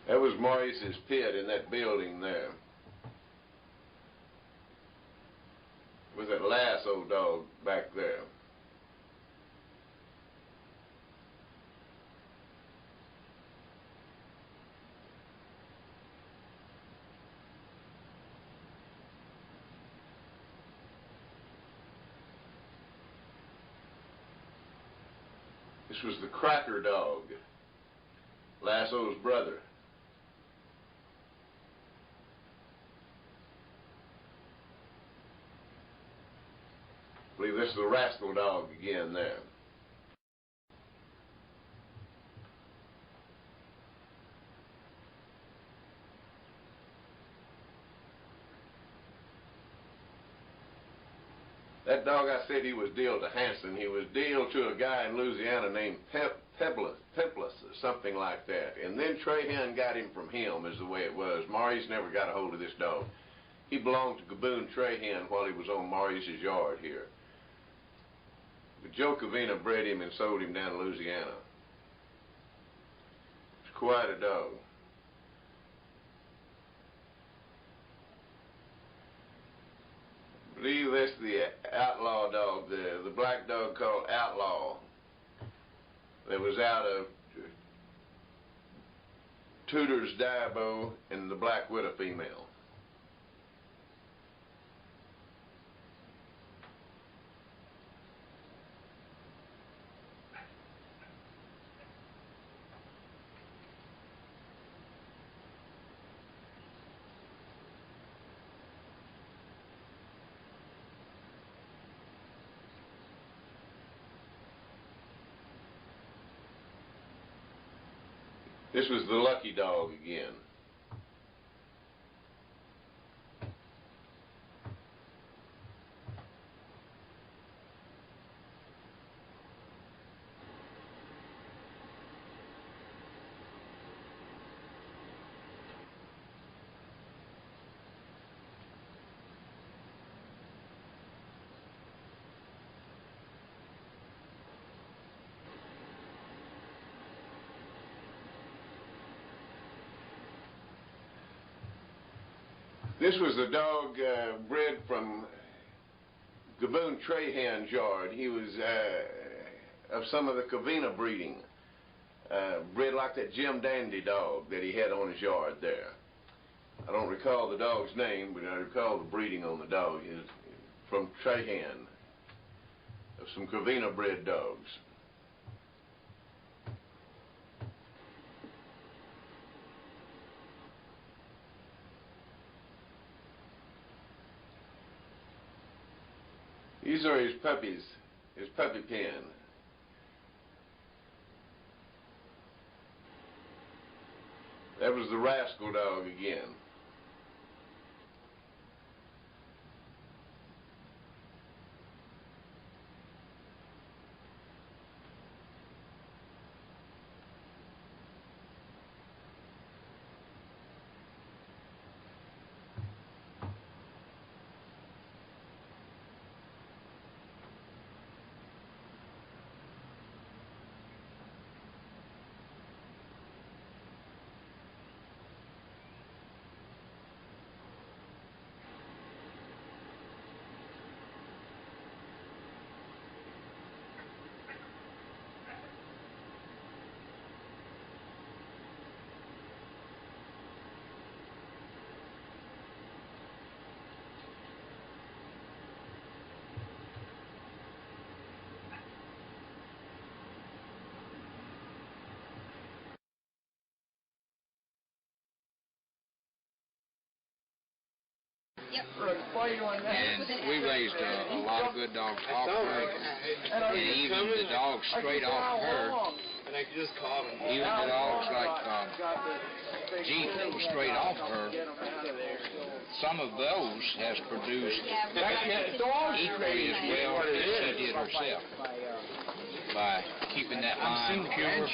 That was Maurice's pit in that building there. With that lasso dog back there. This was the Cracker dog, Lasso's brother. I believe this is the rascal dog again there. That dog, I said he was dealed to Hanson. He was dealed to a guy in Louisiana named Peblis or something like that. And then Trahan got him from him, is the way it was. Maurice never got a hold of this dog. He belonged to Gaboon Trahan while he was on Maurice's yard here. But Joe Covina bred him and sold him down in Louisiana. It's quite a dog. I believe that's the outlaw dog, the black dog called Outlaw, that was out of Tudor's Dabo and the Black Widow female. This was the lucky dog again. This was a dog bred from Gaboon Trahan's yard. He was of some of the Covina breeding, bred like that Jim Dandy dog that he had on his yard there. I don't recall the dog's name, but I recall the breeding on the dog. It's from Trahan, of some Covina bred dogs. These are his puppies, his puppy pen. That was the rascal dog again. And we raised a lot of good dogs off her, and even the dogs straight off her. Even the dogs like Jeep that was straight off her. Some of those has produced equally as well as she did herself by keeping that line pure.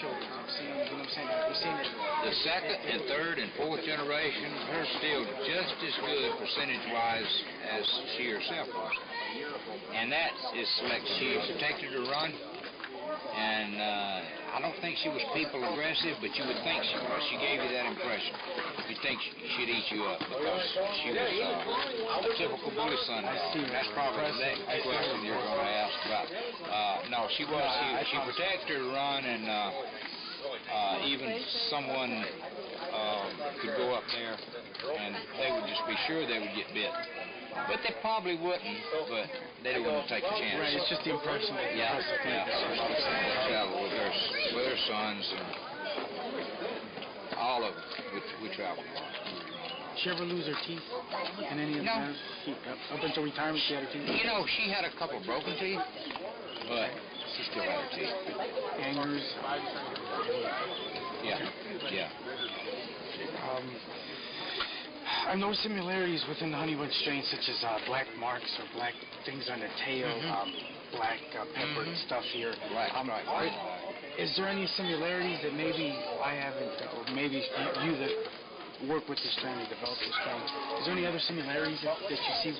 The second and third and fourth generation are still just as good percentage-wise as she herself was. And that is selected. She protected her run, and I don't think she was people aggressive, but you would think she was. She gave you that impression. You'd think she'd eat you up because she was a typical bully son dog. That's probably the next question you're going to ask about. No, she was. She protected her run, and even someone could go up there and they would just be sure they would get bit. But they probably wouldn't, but they don't want to take a chance. Right, it's just the impression that they travel with their sons and all of them. We travel a lot. Did she ever lose her teeth in any of the battles? Up until retirement, she had her teeth? You know, she had a couple broken teeth, but she still had her teeth. Hangers? Yeah. I've noticed similarities within the honey bunch strains, such as black marks or black things on the tail, black pepper stuff here. Is there any similarities that maybe I haven't, or maybe you that work with the strain and develop the strain, is there any other similarities that you see?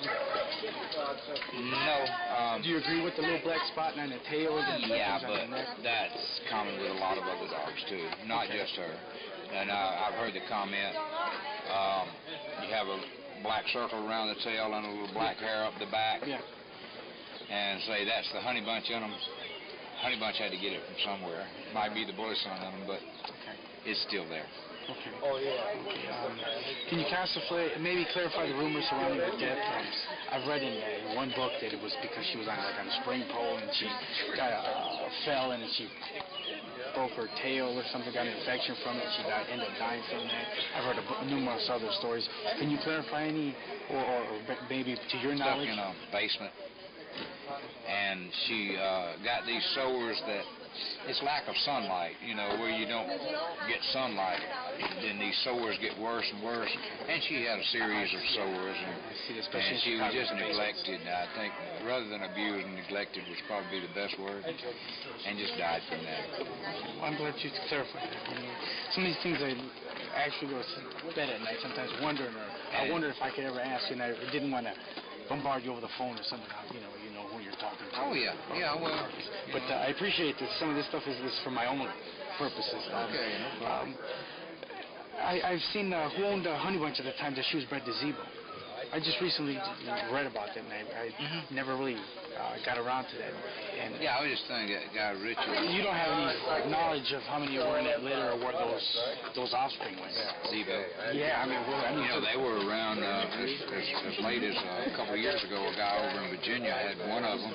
No. Do you agree with the little black spot on the tail? Yeah, but that's common with a lot of other dogs too, not just her. And I've heard the comment, you have a black circle around the tail and a little black hair up the back, and say that's the honey bunch in them. Honey bunch had to get it from somewhere. It might be the bully son in them, but it's still there. Okay. Can you maybe clarify the rumors surrounding her death? I've read in one book that it was because she was on a spring pole and she fell and she broke her tail or something, got an infection from it. She ended up dying from that. I've heard numerous other stories. Can you clarify any, or maybe to your knowledge? Stuck in a basement, and she got these sores that it's lack of sunlight, where you don't get sunlight, then these sores get worse and worse, and she had a series of sores, and she was just neglected. I think rather than abused, neglected was probably the best word, and just died from that. Well, I'm glad you clarified that. Some of these things I actually go to bed at night sometimes wondering, or I wondered if I could ever ask you, and I didn't want to bombard you over the phone or something, you know who you're talking to. Oh, yeah, well. But I appreciate that some of this stuff is for my own purposes. I've seen who owned Honey Bunch at the time that she was bred to Zebo. I just recently read about that, and I never really got around to that. And I was just thinking that guy Richard. You don't have any knowledge of how many were in that litter or what those offspring were? Zebo. Yeah, I mean, they were around as late as a couple of years ago. A guy over in Virginia had one of them.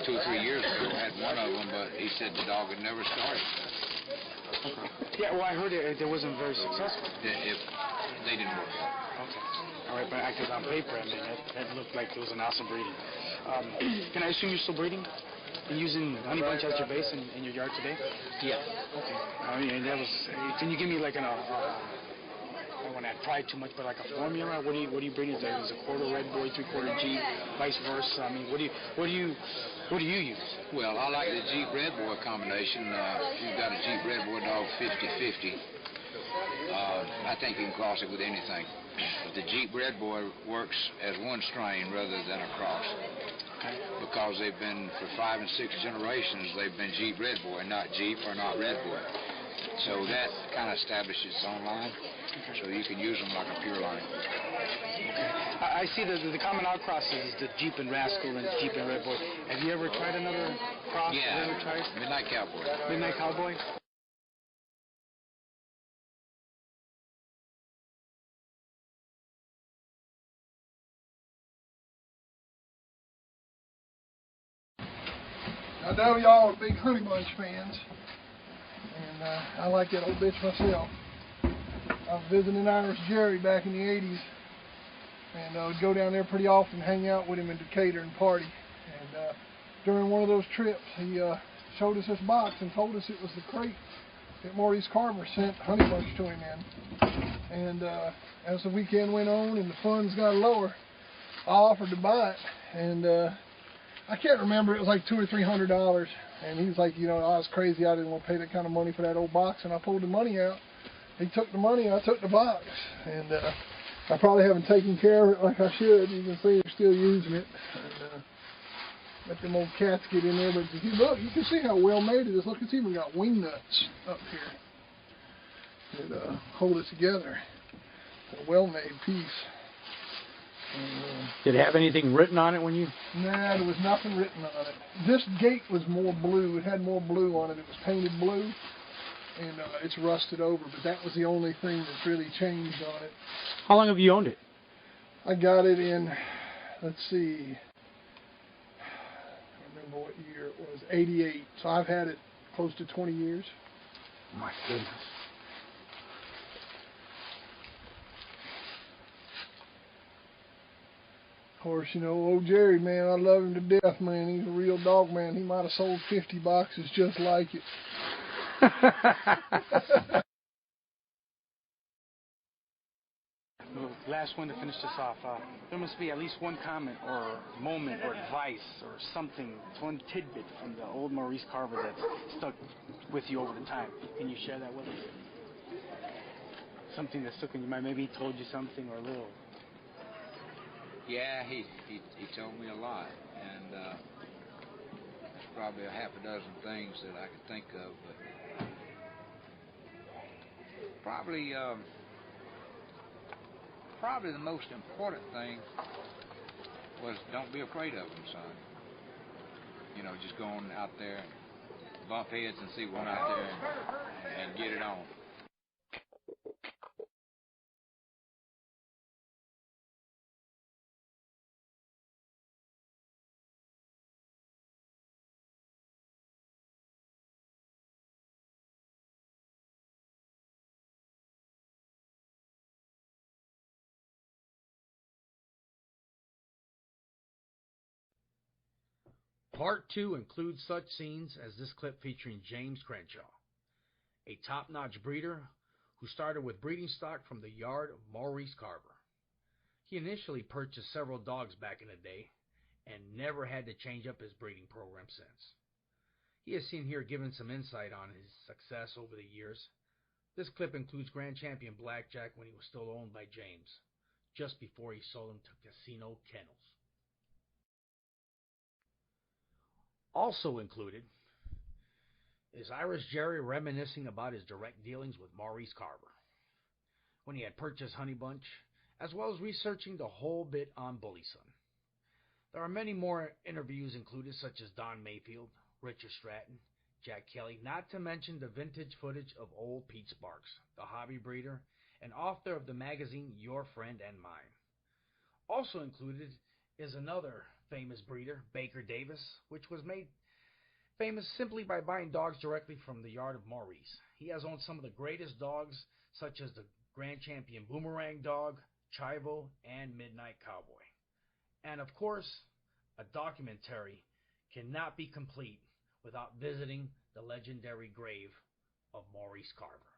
2 or 3 years ago had one of them, but he said the dog had never started. Okay. Yeah, well, I heard it wasn't very successful. They didn't work out. Okay. All right, but on paper, I mean, that looked like it was an awesome breeding. Can I assume you're still breeding? been using Honey Bunch as your base in your yard today? Yeah. Okay. I mean, that was. Can you give me like an? I don't want to pry too much, but like a formula. What do you bring? Is a quarter Red Boy, 3/4 Jeep, vice versa? I mean, what do you use? Well, I like the Jeep Red Boy combination. You've got a Jeep Red Boy dog 50-50. I think you can cross it with anything. But the Jeep Red Boy works as one strain rather than a cross. Okay. Because they've been, for 5 and 6 generations, they've been Jeep Red Boy, not Jeep or not Red Boy. So that kind of establishes its own line. So you can use them like a pure line. Okay. I see the common outcrosses is the Jeep and Rascal and Jeep and Red Boy. Have you ever tried another cross? Yeah, Have you ever tried? Midnight Cowboy. Midnight Cowboy? I know y'all are big Honey Bunch fans, and I like that old bitch myself. I was visiting Irish Jerry back in the 80s, and I would go down there pretty often, hang out with him in Decatur and party. And during one of those trips, he showed us this box and told us it was the crate that Maurice Carver sent Honey Bunch to him in. And as the weekend went on and the funds got lower, I offered to buy it, and I can't remember, it was like $200 or $300, and he was like, you know, I was crazy, I didn't want to pay that kind of money for that old box, and I pulled the money out. He took the money, I took the box, and I probably haven't taken care of it like I should. You can see they're still using it, and let them old cats get in there, but if you look, you can see how well made it is. Look, it's even got wing nuts up here that hold it together. A well-made piece. Did it have anything written on it when you... Nah, there was nothing written on it. This gate was more blue. It had more blue on it. It was painted blue, and it's rusted over, but that was the only thing that's really changed on it. How long have you owned it? I got it in, let's see, I don't remember what year it was, 88. So I've had it close to 20 years. My goodness. Of course, you know, old Jerry, man, I love him to death, man. He's a real dog, man. He might have sold 50 boxes just like it. Last one to finish this off. There must be at least one comment or moment or advice or something, one tidbit from the old Maurice Carver that's stuck with you over the time. Can you share that with us? Something that stuck in your mind. Maybe he told you something or a little. Yeah, he told me a lot, and there's probably a half a dozen things that I could think of, but probably the most important thing was don't be afraid of them, son. You know, just go on out there and bump heads and see one out there and get it on. Part 2 includes such scenes as this clip featuring James Crenshaw, a top-notch breeder who started with breeding stock from the yard of Maurice Carver. He initially purchased several dogs back in the day and never had to change up his breeding program since. He is seen here giving some insight on his success over the years. This clip includes Grand Champion Blackjack when he was still owned by James, just before he sold him to Casino Kennels. Also included is Irish Jerry reminiscing about his direct dealings with Maurice Carver when he had purchased Honey Bunch, as well as researching the whole bit on Bully Son. There are many more interviews included, such as Don Mayfield, Richard Stratton, Jack Kelly, not to mention the vintage footage of old Pete Sparks, the hobby breeder and author of the magazine Your Friend and Mine. Also included is another famous breeder, Baker Davis, which was made famous simply by buying dogs directly from the yard of Maurice. He has owned some of the greatest dogs, such as the Grand Champion Boomerang Dog, Chivo, and Midnight Cowboy. And of course, a documentary cannot be complete without visiting the legendary grave of Maurice Carver.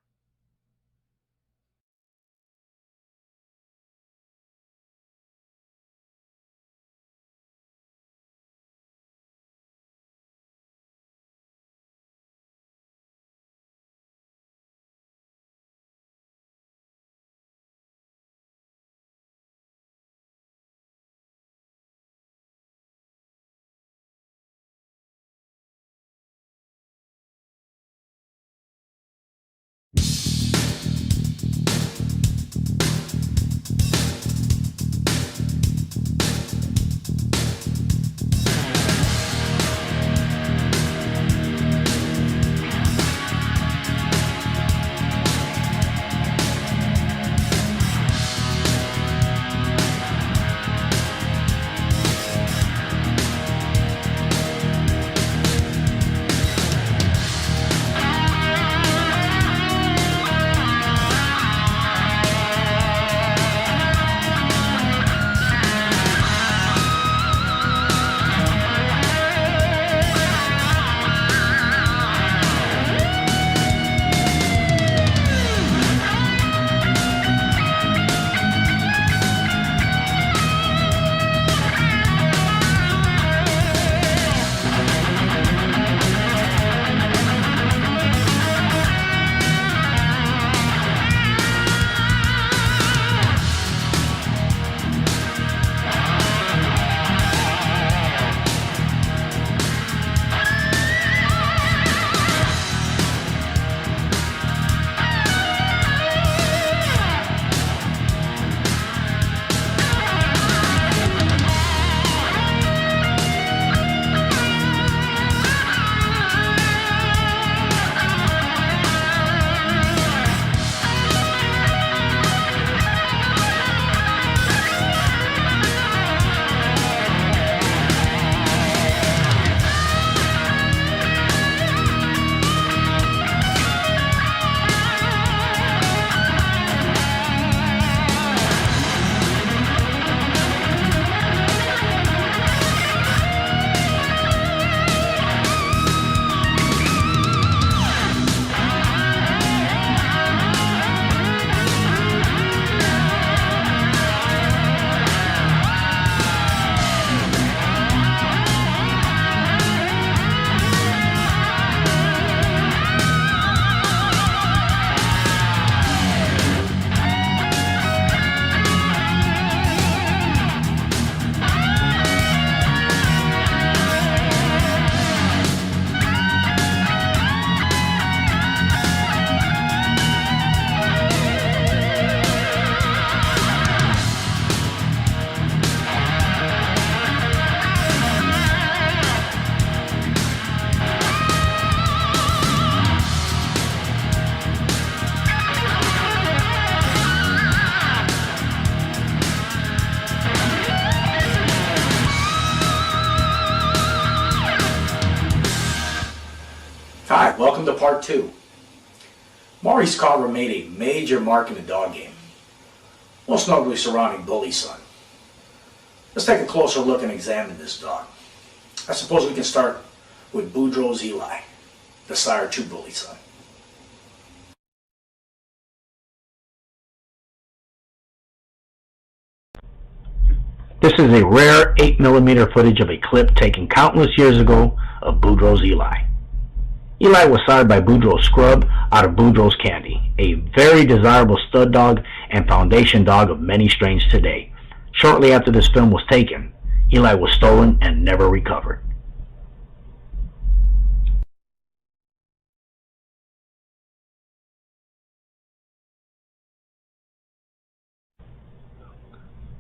Hi, welcome to part 2. Maurice Carver made a major mark in the dog game, most notably surrounding Bully Son. Let's take a closer look and examine this dog. I suppose we can start with Boudreaux's Eli, the sire to Bully Son. This is a rare 8mm footage of a clip taken countless years ago of Boudreaux's Eli. Eli was sired by Boudreaux's Scrub out of Boudreaux's Candy, a very desirable stud dog and foundation dog of many strains today. Shortly after this film was taken, Eli was stolen and never recovered.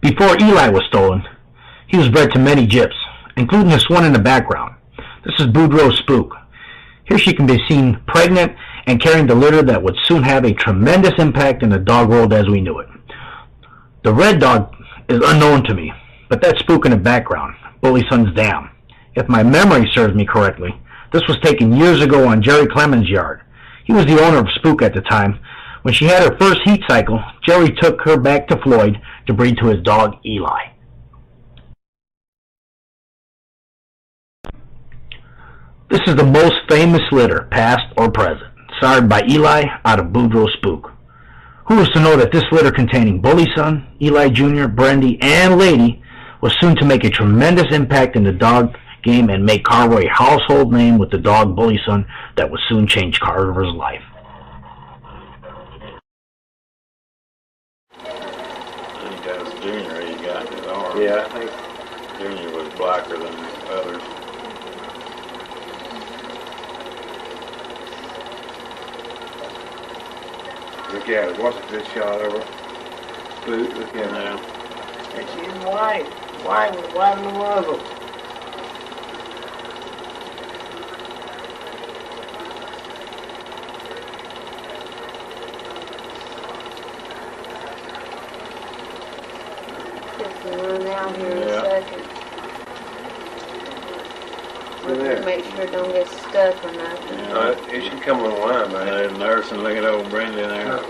Before Eli was stolen, he was bred to many gyps, including this one in the background. This is Boudreaux's Spook. Here she can be seen pregnant and carrying the litter that would soon have a tremendous impact in the dog world as we knew it. The red dog is unknown to me, but that Spook in the background, Bully Son's dam. If my memory serves me correctly, this was taken years ago on Jerry Clemens' yard. He was the owner of Spook at the time. When she had her first heat cycle, Jerry took her back to Floyd to breed to his dog Eli. This is the most famous litter, past or present, sired by Eli out of Boudreaux Spook. Who was to know that this litter containing Bully Son, Eli Jr., Brandy, and Lady was soon to make a tremendous impact in the dog game and make Carver a household name with the dog Bully Son that would soon change Carver's life. I think that was Junior he got in his arm. Yeah, I think Junior was blacker than the others. Look at it. What's a good shot over? Boot, look at it. And she's white. White in the muzzle. Run out here in a second. Make sure it don't get stuck or nothing. It should come on the line, man. There's a nurse and look at old Brenda in there.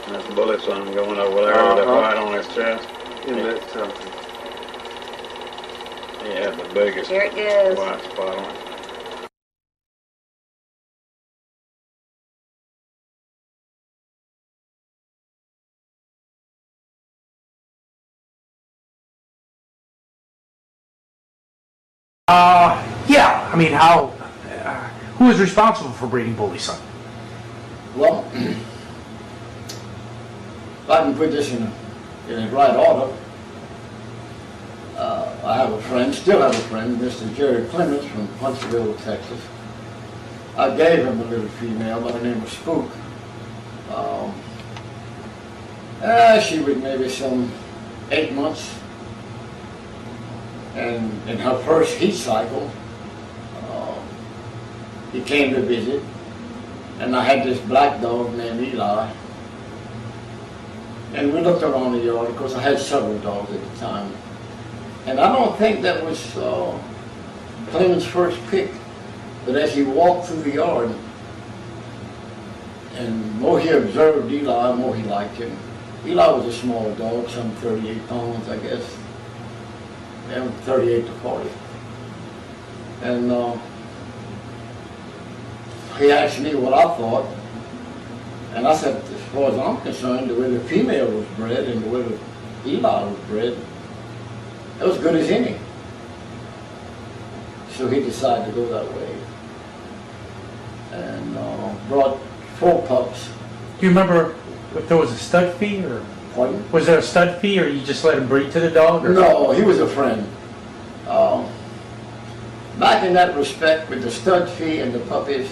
That's Bully Son going over there with that white on his chest. Isn't that something? He had the biggest Here it goes. white spot on it. Yeah, I mean, who is responsible for breeding Bully Son? Well, if I can put this in the right order, I have a friend, still have a friend, Mr. Jerry Clements from Huntsville, Texas. I gave him a little female by the name of Spook. She was maybe some 8 months. And in her first heat cycle, he came to visit, and I had this black dog named Eli. And we looked around the yard, because I had several dogs at the time. And I don't think that was Clemens' first pick, but as he walked through the yard, and the more he observed Eli, the more he liked him. Eli was a small dog, some 38 pounds, I guess. 38 to 40. And he asked me what I thought, and I said, as far as I'm concerned, the way the female was bred and the way the Eli was bred, it was good as any. So he decided to go that way, and brought 4 pups. Do you remember if there was a stud fee, or was there a stud fee, or you just let him breed to the dog? Or? No, he was a friend. Back in that respect, with the stud fee and the puppies,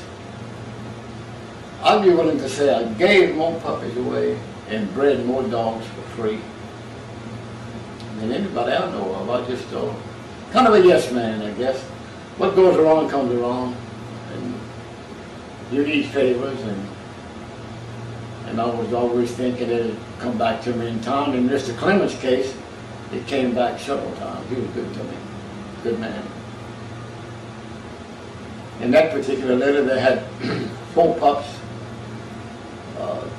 I'd be willing to say I gave more puppies away and bred more dogs for free than anybody I know of. I just kind of a yes man, I guess. What goes around comes around, and you need favors, and I was always thinking that it'd come back to me in time. In Mr. Clemens' case, it came back several times. He was good to me, good man. In that particular litter, they had 4 pups,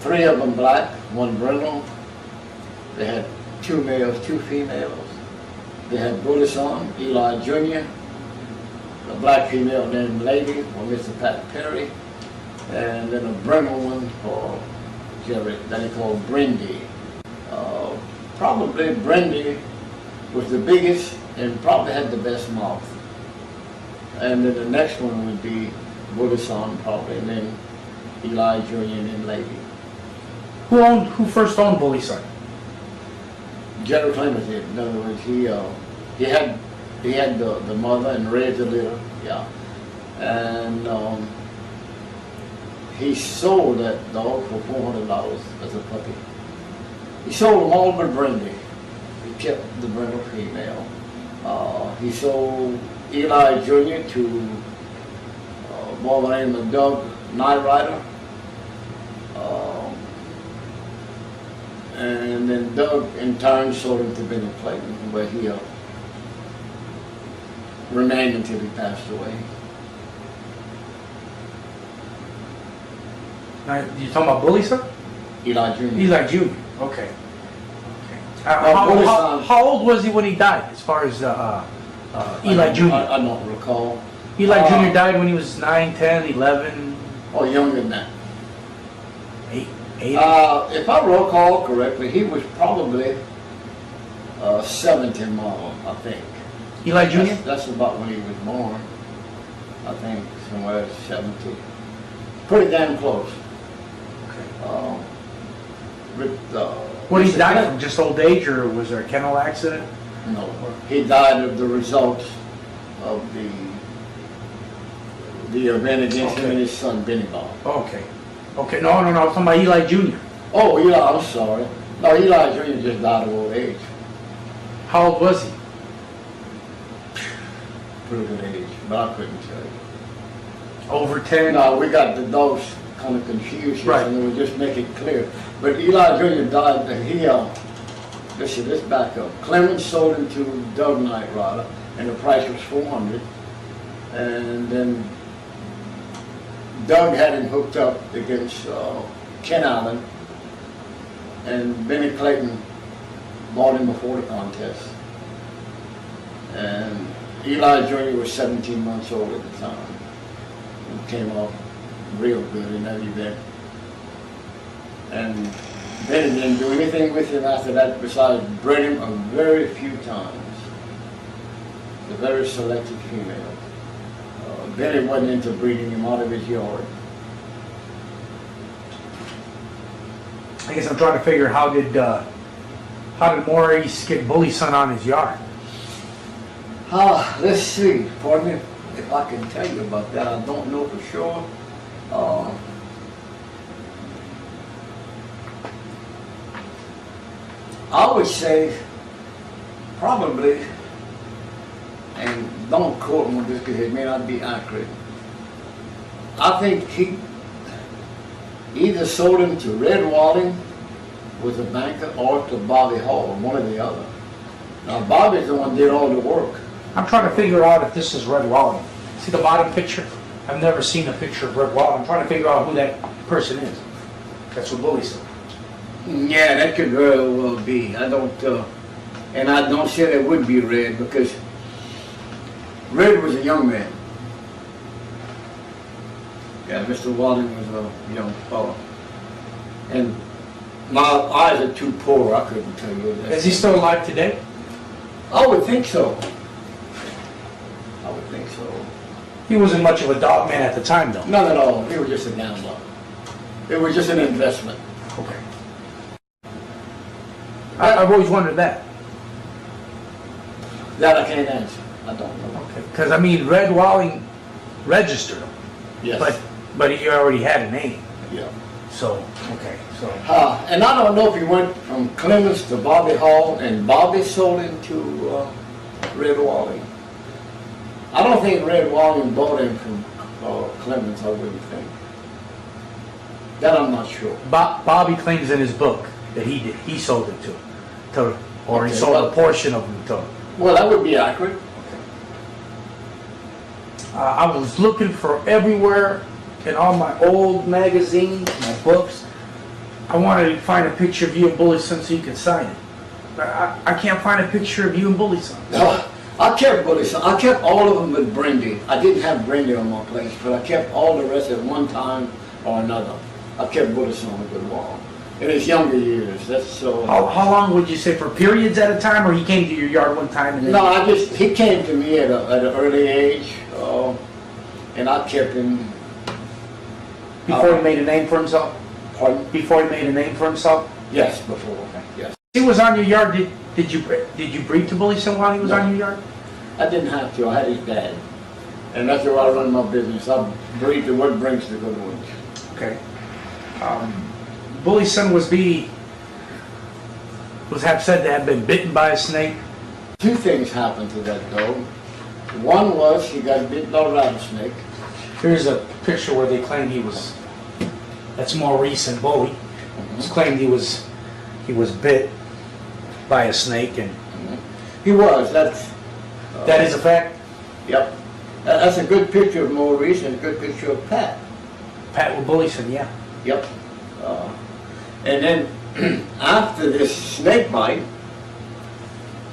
3 of them black, 1 brindle. They had 2 males, 2 females. They had Bully Son, Eli Jr., a black female named Lady, or Mr. Pat Perry, and then a brindle one for Jerry, that he called Brandy. Probably Brandy was the biggest and probably had the best mouth. And then the next one would be Bully Son, probably, and then Eli Jr. and then Lady. Who first owned Bully Son? Jerry Clemens did. In other words, he had the mother and raised the litter, yeah. And he sold that dog for $400 as a puppy. He sold them all but Brandy. He kept the brindle female. He sold Eli Jr. to a boy by the name of Doug Night Rider. And then Doug in turn sold him to Benny Clayton, where he remained until he passed away. Now, you talking about Bully Son? Eli Jr. Eli Jr. Okay. How old was he when he died, as far as Eli Jr.? I don't recall. Eli Jr. died when he was 9, 10, 11. Oh, younger than that. 8. If I recall correctly, he was probably 17 model, I think. Eli Jr.? That's about when he was born. I think somewhere 70. Pretty damn close. Okay. What did he die from? Just old age, or was there a kennel accident? No, he died of the results of the event against him and his son, Benny Bob. Okay. Okay, no, I'm talking about Eli Jr. Oh, Eli, I'm sorry. No, Eli Jr. just died of old age. How old was he? Pretty good age, but I couldn't tell you. Over 10? No, we got the dogs kind of confused here, right. And we just make it clear. But Eli Jr. died, and let's back up. Clemens sold him to Doug Nightrider, and the price was $400. And then Doug had him hooked up against Ken Allen, and Benny Clayton bought him before the contest. And Eli Jr. was 17 months old at the time. He came off real good in that event. And Benny didn't do anything with him after that besides bred him a very few times. A very selected female. Benny wasn't into breeding him out of his yard. I guess I'm trying to figure how did Maurice get Bully Son on his yard? Let's see. Pardon me if I can tell you about that. I don't know for sure. I would say probably, and don't quote me on this because it may not be accurate, I think he either sold him to Red Walling, was a banker, or to Bobby Hall, one or the other. Now Bobby's the one that did all the work. I'm trying to figure out if this is Red Walling. See the bottom picture? I've never seen a picture of Red Walling. I'm trying to figure out who that person is. That's what Bully said. Yeah, that could very well be. I don't, and I don't say that would be Red because Red was a young man. Yeah, Mr. Walling was a young fellow. And my eyes are too poor, I couldn't tell you that. Is he still alive today? I would think so. I would think so. He wasn't much of a dog man at the time, though. Not at all. He was just a gambler. It was just an investment. Okay. I've always wondered that. That I can't answer. I don't know. Okay. Because, I mean, Red Walling registered him. Yes. But he already had a name. Yeah. So, okay. So. And I don't know if he went from Clemens to Bobby Hall, and Bobby sold him to Red Walling. I don't think Red Walling bought him from Clemens, I wouldn't think. That I'm not sure. Bobby claims in his book that he did. He sold it to or he sold a portion of them to him. Well, that would be accurate. I was looking for everywhere in all my old magazines, my books. I wanted to find a picture of you and Bully Son so you could sign it. But I can't find a picture of you and Bully Son. No, I kept Bully Son. I kept all of them with Brandy. I didn't have Brandy on my place, but I kept all the rest at one time or another. I kept Bully Son a good while. In his younger years, that's so. How long would you say, for periods at a time, or he came to your yard one time? And then no, he came to me at an early age, and I kept him. Before he made a name for himself? Pardon? Before he made a name for himself? Yes, before. Okay. Yes. He was on your yard. Did you breed to Bully Son while he was on your yard? I didn't have to. I had his dad, and that's where I run my business. I breed to what brings the good ones. Okay. Bully Son was have said to have been bitten by a snake. Two things happened to that dog. One was he got bitten by a rattlesnake. Here's a picture where they claim he was. That's Maurice and Bully. It's claimed he was bit by a snake, and he was. That is a fact. Yep. That's a good picture of Maurice and a good picture of Pat. Pat with Bully Son, yeah. Yep. And then after this snake bite,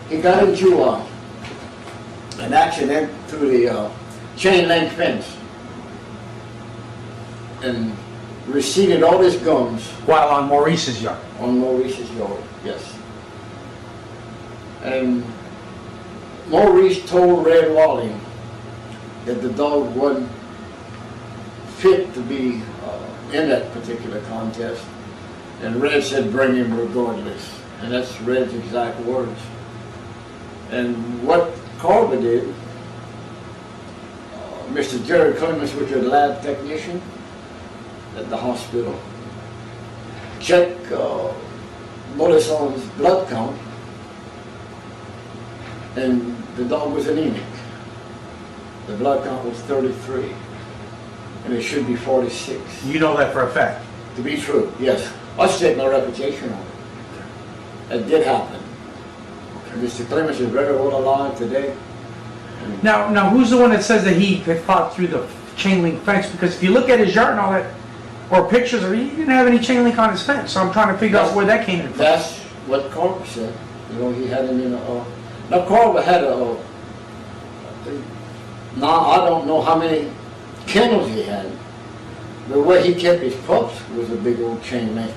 he got into an accident through the chain link fence and receded all his guns. While on Maurice's yard? On Maurice's yard, yes. And Maurice told Red Wally that the dog wasn't fit to be in that particular contest. And Red said, bring him regardless. And that's Red's exact words. And what Carver did, Mr. Jerry Clemens, which was a lab technician at the hospital, checked Bullison's blood count, and the dog was anemic. The blood count was 33, and it should be 46. You know that for a fact? To be true, yes. I stake my reputation on it. It did happen. Mr. Clemens is very well alive today. Now, who's the one that says that he fought through the chain link fence? Because if you look at his yard and all that, or pictures of it, he didn't have any chain link on his fence. So I'm trying to figure out where that came from. That's what Carver said. You know, he had him in a. Now Carver had a. Now I don't know how many kennels he had. The way he kept his pups was a big old chain link.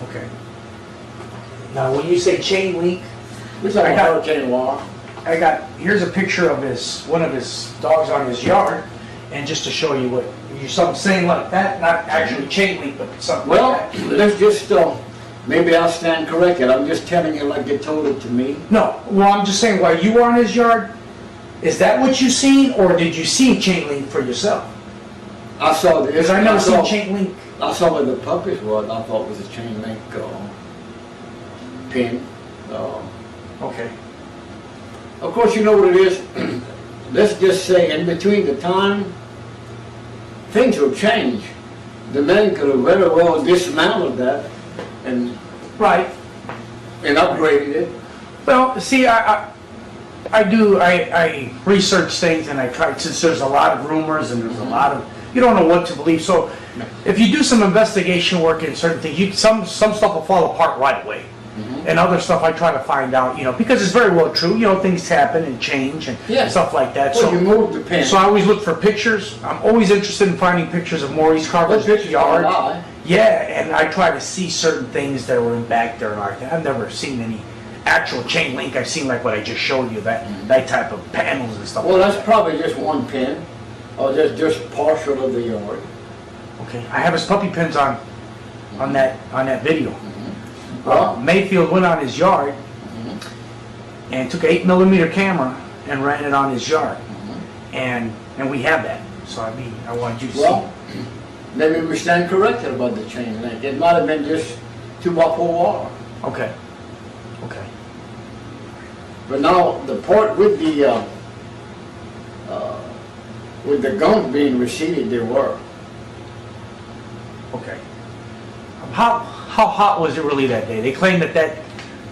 Okay. Now, when you say chain link, it's like a hurricane wire. Here's a picture of one of his dogs on his yard, and just to show you what you're saying like that, not actually chain link, but something like that. Let's just maybe I'll stand corrected. I'm just telling you like they told it to me. No, well, I'm just saying while you were on his yard, is that what you seen, or did you see chain link for yourself? I saw this. Because I never seen chain link. I saw where the puppies were. I thought it was a chain link pin. Okay. Of course, you know what it is. Let's just say, in between the time, things will change. The man could have very well dismantled that and upgraded it. Well, see, I research things, and I try, since there's a lot of rumors and there's a lot of, you don't know what to believe. So if you do some investigation work in certain things, some stuff will fall apart right away. And other stuff I try to find out, because it's very well true. Things happen and change and stuff like that. Well, you moved the pen. So I always look for pictures. I'm always interested in finding pictures of Maurice Carver's yard. Yeah, and I try to see certain things that were in back there like that. I've never seen any actual chain link. I've seen like what I just showed you, that type of panels and stuff. Well, like that's probably just one pen, or just partial of the yard. Okay, I have his puppy pins on that video. Mayfield went on his yard and took an 8mm camera and ran it on his yard, and we have that. So I wanted you to see. Maybe we stand corrected about the chain link. It might have been just 2x4 wire. Okay. But now the part with the guns being receded, they were. Okay. How hot was it really that day? They claimed that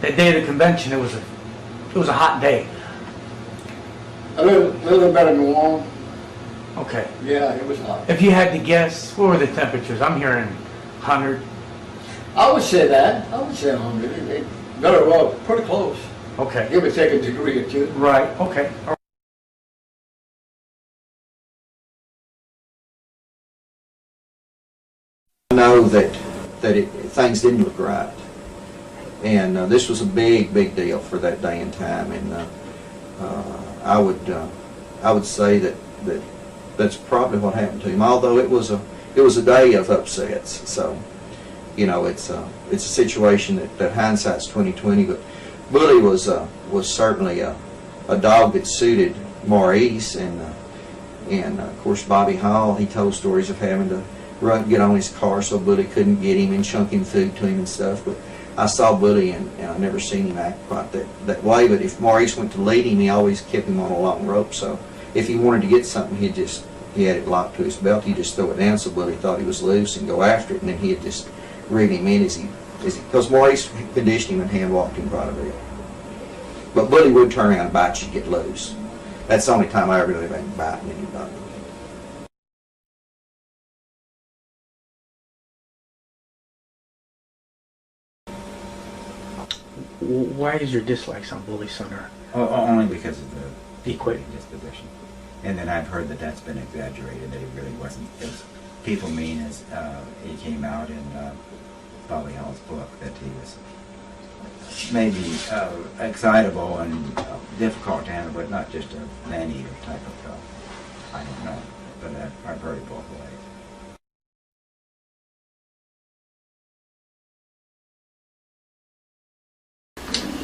day of the convention it was a hot day. A little better than warm. Okay. Yeah, it was hot. If you had to guess, what were the temperatures? I'm hearing 100. I would say that. I would say 100. Better well, pretty close. Okay. Give or take a degree or two. Right. Okay. I know that things didn't look right, and this was a big deal for that day and time, and I would say that's probably what happened to him. Although it was a day of upsets, so it's a situation that hindsight's 20/20. But Bully was certainly a dog that suited Maurice, and of course Bobby Hall, he told stories of having to get on his car so Bully couldn't get him and chunk him food to him and stuff. But I saw Bully and I've never seen him act quite that way. But if Maurice went to lead him, he always kept him on a long rope. So if he wanted to get something, he had it locked to his belt. He'd just throw it down so Bully thought he was loose and go after it, and then he'd just reel him in because Maurice conditioned him and hand walked him quite a bit. But Bully would turn around and bite you to get loose. That's the only time I ever really been biting anybody. Why is your dislikes on Bully, son? Only because of the equating disposition. And then I've heard that that's been exaggerated, that he really wasn't as people mean as he came out in Bobby Hall's book, that he was maybe excitable and difficult to handle, but not just a man-eater type of dog. I don't know, but I've heard it both ways.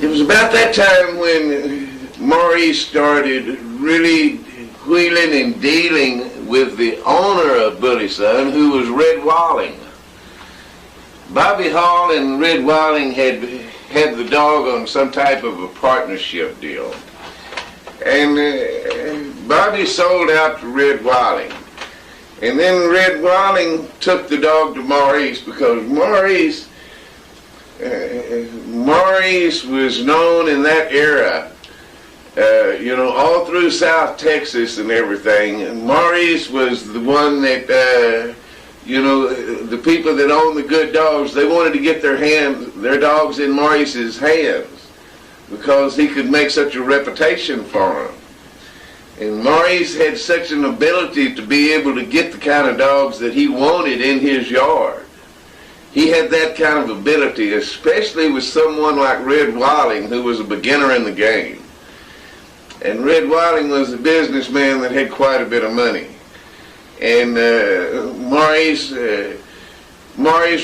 It was about that time when Maurice started really wheeling and dealing with the owner of Bully Son, who was Red Walling. Bobby Hall and Red Walling had the dog on some type of a partnership deal. And Bobby sold out to Red Walling. And then Red Walling took the dog to Maurice, because Maurice was known in that era, you know, all through South Texas and everything. And Maurice was the one that, you know, the people that owned the good dogs, they wanted to get their dogs in Maurice's hands because he could make such a reputation for them. And Maurice had such an ability to be able to get the kind of dogs that he wanted in his yard. He had that kind of ability, especially with someone like Red Walling, who was a beginner in the game. And Red Walling was a businessman that had quite a bit of money. And Maurice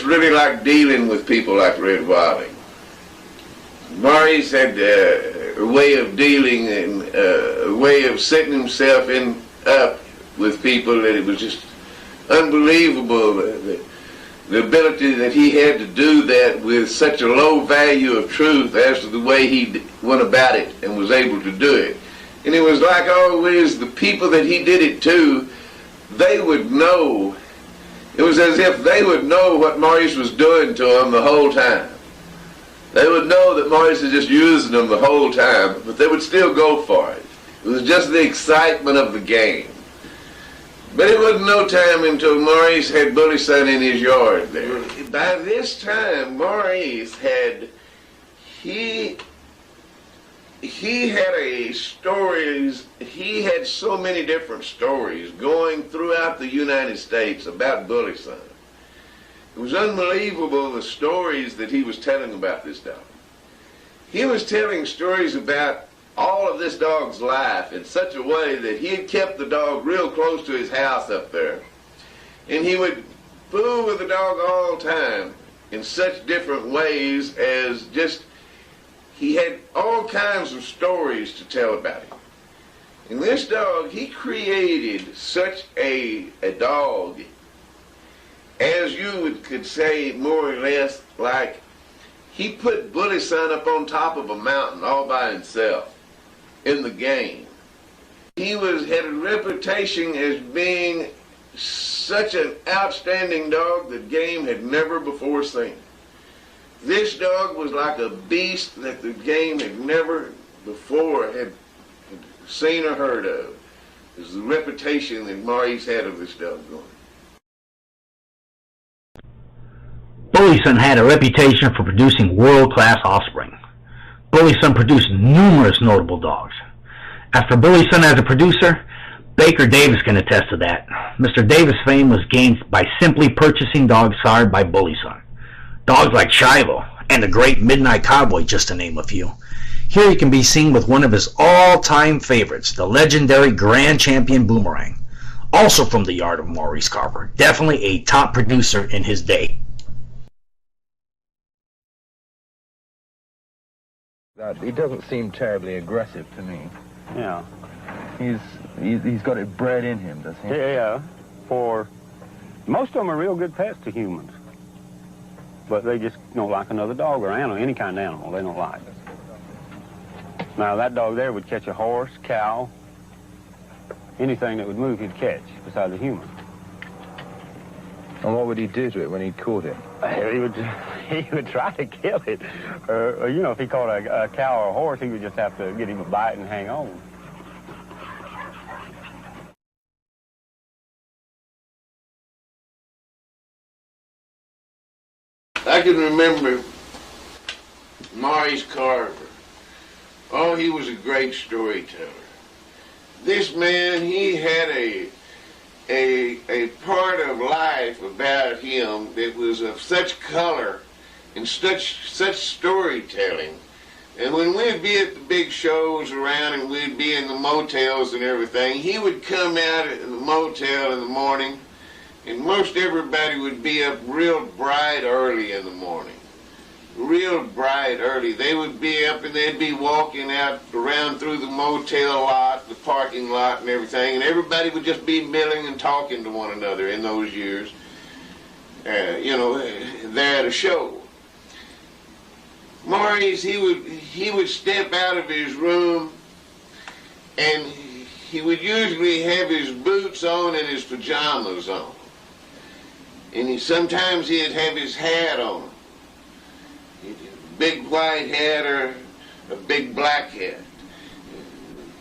really liked dealing with people like Red Walling. Maurice had a way of dealing and a way of setting himself up with people that it was just unbelievable. The ability that he had to do that with such a low value of truth as to the way he went about it and was able to do it. And it was like always, the people that he did it to, they would know. It was as if they would know what Maurice was doing to them the whole time. They would know that Maurice was just using them the whole time, but they would still go for it. It was just the excitement of the game. But it wasn't no time until Maurice had Bully Son in his yard there. By this time, Maurice had, he had so many different stories going throughout the United States about Bully Son. It was unbelievable the stories that he was telling about this dog. He was telling stories about all of this dog's life in such a way that he had kept the dog real close to his house up there. And he would fool with the dog all the time in such different ways as just, he had all kinds of stories to tell about him. And this dog, he created such a dog, as you could say more or less, like he put Bully Son up on top of a mountain all by himself in the game. He had a reputation as being such an outstanding dog that game had never before seen. This dog was like a beast that the game had never before had seen or heard of. It was the reputation that Maurice had of this dog going. Bully Son had a reputation for producing world-class offspring. Bully Son produced numerous notable dogs. After Bully Son as a producer, Baker Davis can attest to that. Mr. Davis' fame was gained by simply purchasing dogs sired by Bully Son. Dogs like Shivo and the Great Midnight Cowboy, just to name a few. Here he can be seen with one of his all-time favorites, the legendary Grand Champion Boomerang, also from the yard of Maurice Carver, definitely a top producer in his day. He doesn't seem terribly aggressive to me. Yeah. He's got it bred in him, does he? Yeah. For most of them are real good pets to humans, but they just don't like another dog or animal, any kind of animal they don't like. Now that dog there would catch a horse, cow, anything that would move he'd catch besides a human. And what would he do to it when he caught it? He would try to kill it. Or you know, if he caught a cow or a horse, he would just have to get him a bite and hang on. I can remember Maurice Carver. Oh, he was a great storyteller. this man, he had a part of life about him that was of such color and such storytelling. And when we'd be at the big shows around and we'd be in the motels and everything, he would come out at the motel in the morning, and most everybody would be up real bright early in the morning. Real bright early. They would be up and they'd be walking out around through the motel lot, the parking lot and everything, and everybody would just be milling and talking to one another in those years, you know, there at a show. Maurice, he would step out of his room, and he would usually have his boots on and his pajamas on. And sometimes he'd have his hat on. A big white hat or a big black hat.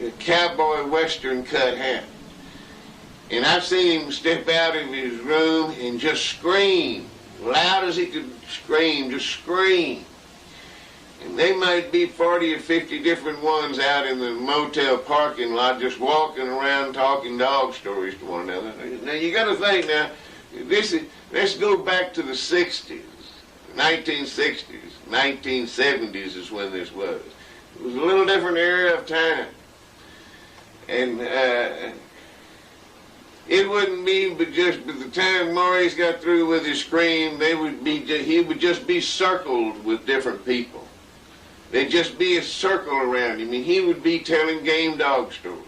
A cowboy western cut hat. And I've seen him step out of his room and just scream, loud as he could scream, just scream. And they might be 40 or 50 different ones out in the motel parking lot just walking around talking dog stories to one another. Now you got to think now, let's go back to the 60s, 1960s, 1970s is when this was. It was a little different era of time. And it wouldn't be but the time Maurice got through with his scream, he would just be circled with different people. There'd just be a circle around him, and he would be telling game dog stories.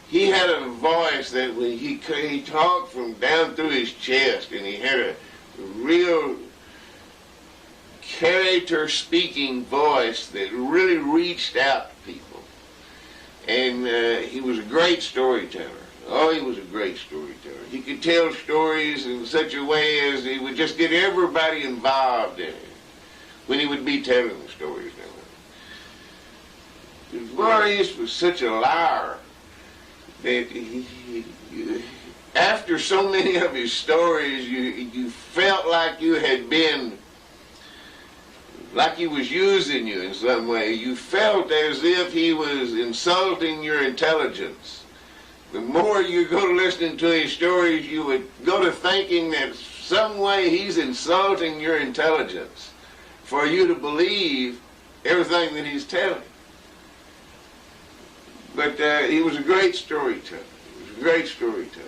He had a voice that he talked from down through his chest, and he had a real character-speaking voice that really reached out to people. And he was a great storyteller. Oh, he was a great storyteller. He could tell stories in such a way as he would just get everybody involved in it when he would be telling the stories. Maurice was such a liar that after so many of his stories, you felt like you had been, like he was using you in some way. You felt as if he was insulting your intelligence. The more you go to listening to his stories, you would go to thinking that some way he's insulting your intelligence for you to believe everything that he's telling. But he was a great storyteller. He was a great storyteller.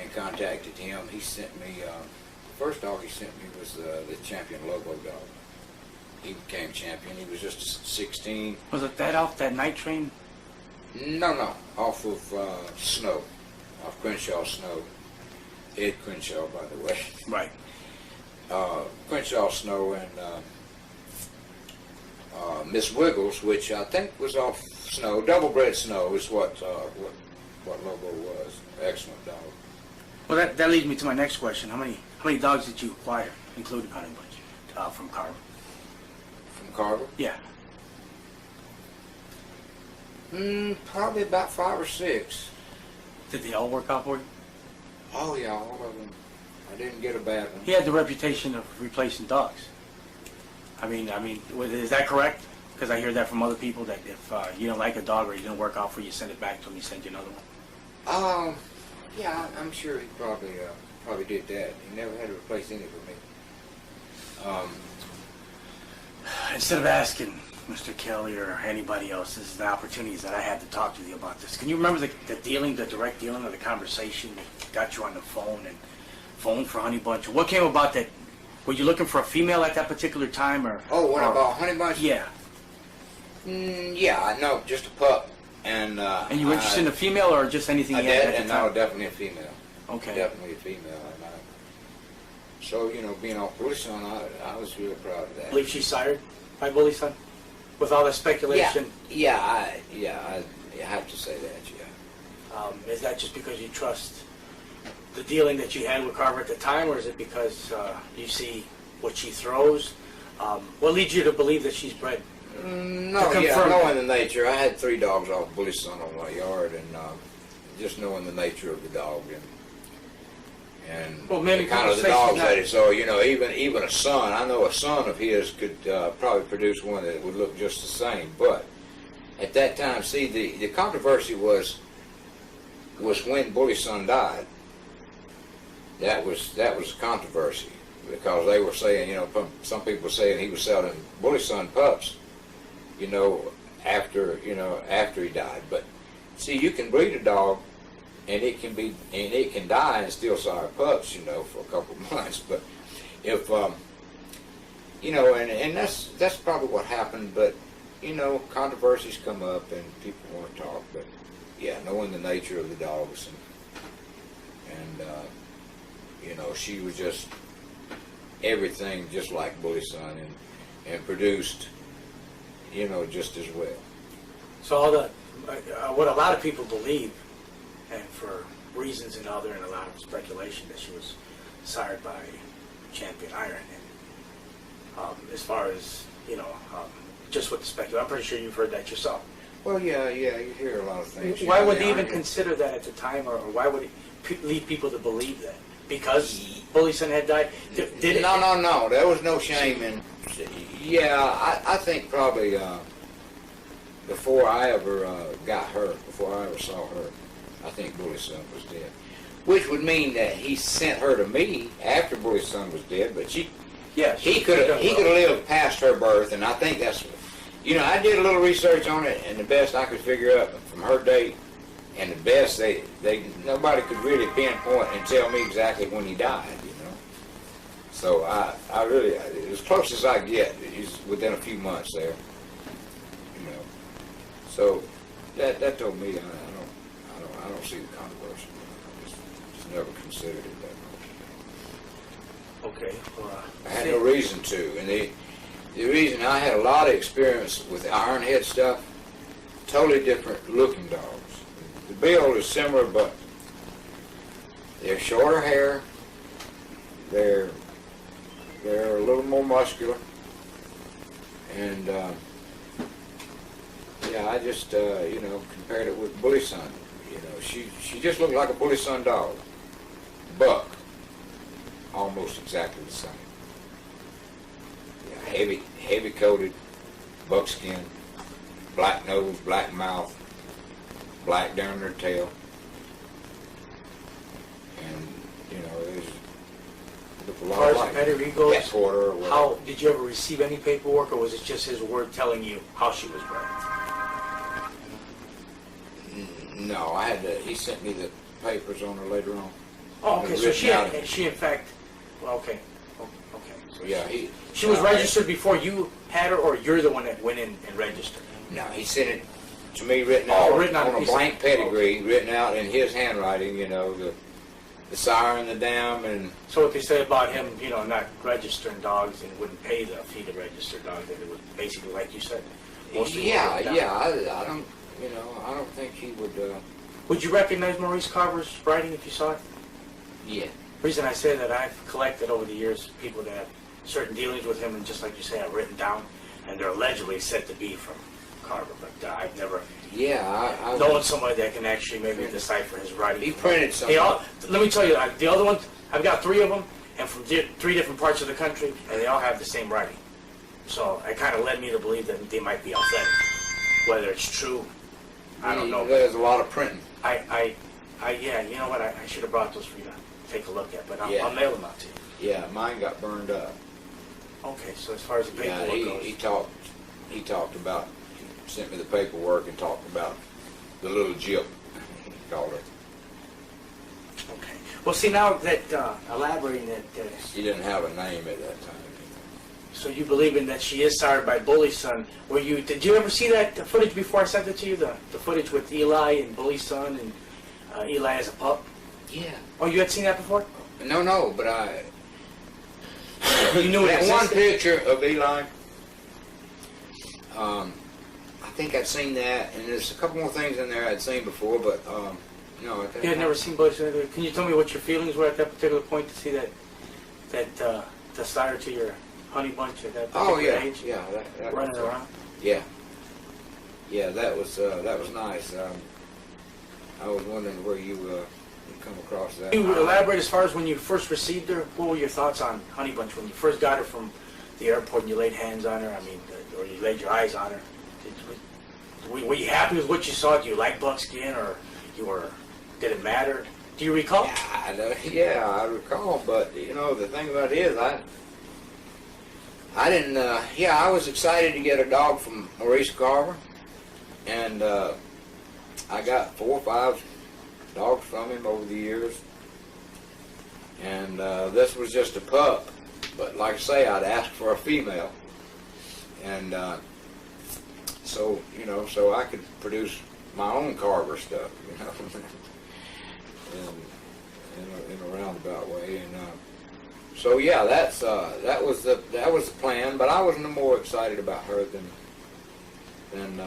And contacted him. He sent me, the first dog he sent me was the champion Lobo dog. He became champion. He was just 16. Was it that off that night train? No, off of Snow, off Crenshaw Snow. Ed Crenshaw, by the way. Right. Crenshaw Snow and Miss Wiggles, which I think was off Snow. Double-bred Snow is what Lobo was. Excellent dog. Well, that leads me to my next question. How many dogs did you acquire, including Honey Bunch, from Carver? From Carver? Yeah. Probably about 5 or 6. Did they all work out for you? Oh yeah, all of them. I didn't get a bad one. He had the reputation of replacing dogs. I mean, is that correct? Because I hear that from other people that if you don't like a dog or he didn't work out for you, send it back to him. He send you another one. Yeah, I'm sure he probably did that. He never had to replace any for me. Instead of asking Mr. Kelly or anybody else, this is the opportunities that I had to talk to you about this. Can you remember the dealing, the direct dealing, or the conversation that got you on the phone and phone for Honey Bunch? What came about that? Were you looking for a female at that particular time, or? Oh, when I bought Honey Bunch? Yeah. Yeah, no, just a pup. And you were interested in a female, or just anything you had at the time? No, definitely a female. Okay. Definitely a female. So, you know, being off Bully Son, I was real proud of that. I believe she's sired by Bully Son? With all the speculation? Yeah, I have to say that, yeah. Is that just because you trust the dealing that you had with Carver at the time, or is it because you see what she throws? What leads you to believe that she's bred? No, knowing the nature. I had 3 dogs off Bully Son on my yard, and just knowing the nature of the dog, and well, many the kind of the people say dogs she's not- that it. So, you know, even a son, I know a son of his could probably produce one that would look just the same. But at that time, see, the controversy was when Bully's son died. That was the controversy, because they were saying, you know, some people were saying he was selling Bully's son pups, you know, after he died. But see, you can breed a dog, and it can die and still sire pups, you know, for a couple of months. But if you know, and that's probably what happened. But you know, controversies come up and people want to talk. But yeah, knowing the nature of the dogs, and you know, she was just everything just like Bully's son, and produced, you know, just as well. So all the what a lot of people believe, and for reasons and other, and a lot of speculation, that she was sired by Champion Iron. And as far as, you know, just with the speculation, I'm pretty sure you've heard that yourself. Well, yeah, you hear a lot of things. Why would they even consider that at the time, or why would it lead people to believe that? Because Bully's son had died? No. There was no shame in. Yeah, I think probably before I ever got her, before I ever saw her, I think Bully's son was dead. Which would mean that he sent her to me after Bully's son was dead, but he could have lived past her birth, and I think that's, you know, I did a little research on it, and the best I could figure out from her date, and the best nobody could really pinpoint and tell me exactly when he died, you know. So I really, as close as I get, he's within a few months there, you know. So that told me I don't see the controversy. I just never considered it that much. Okay. I had no reason to, and the reason, I had a lot of experience with ironhead stuff, totally different looking dogs. The build is similar, but they're shorter hair, they're a little more muscular, and yeah, I just you know, compared it with Bully's son. You know, she just looked like a Bully's son dog, buck, almost exactly the same. Yeah, heavy coated, buckskin, black nose, black mouth, black down their tail, and you know, there's a As lot far as like the pedigree goes, or whatever. how did you ever receive any paperwork, or was it just his word telling you how she was bred? No, I had to. He sent me the papers on her later on. Oh, okay. So Written out. she in fact, well, okay. So Yeah, she was registered before you had her, or you're the one that went in and registered? No, he sent it to me written out on a blank pedigree, written out in his handwriting. You know, the sire and the dam, and So what they say about him, you know, not registering dogs and wouldn't pay the fee to register dogs, that it was basically like you said. yeah. I don't, you know, I don't think he would. Would you recognize Maurice Carver's writing if you saw it? Yeah. The reason I say that, I've collected over the years people that have certain dealings with him, and just like you say, I've written down, and they're allegedly said to be from Carver, but I've never known somebody that can actually maybe decipher his writing. He printed some. Let me tell you, the other ones, I've got 3 of them, and from 3 different parts of the country, and they all have the same writing. So it kind of led me to believe that they might be authentic. Whether it's true, I don't know. There's a lot of printing. Yeah, you know what, I should have brought those for you to take a look at, but I'll mail them out to you. Yeah, mine got burned up. Okay, so as far as the paperwork goes. He talked about, he sent me the paperwork and talked about the little jip, he called it. Okay. Well, see, now that, elaborating that... He didn't have a name at that time. So you believe in that she is sired by Bully's son. Did you ever see that footage before I sent it to you? The footage with Eli and Bully's son, and Eli as a pup? Yeah. Oh, you had seen that before? No, but I... You knew it that existed? one picture of Eli, I think I'd seen that, and there's a couple more things in there I'd seen before, but no. You had never seen Bully's son? Can you tell me what your feelings were at that particular point to see that the sire to your honey bunch at that particular age? Yeah, that running was, around? Yeah, that was nice. I was wondering where you come across that. Can you elaborate as far as when you first received her? What were your thoughts on Honey Bunch when you first got her from the airport and you laid hands on her? I mean, or you laid your eyes on her? Were you happy with what you saw? Do you like buckskin, or did it matter? Do you recall? Yeah, I recall, but you know, the thing about it is, I didn't, I was excited to get a dog from Maurice Carver, and I got 4 or 5 dogs from him over the years, and this was just a pup, but like I say, I'd asked for a female, and so, you know, so I could produce my own Carver stuff, you know, in a roundabout way, and so yeah, that was the plan. But I was no more excited about her than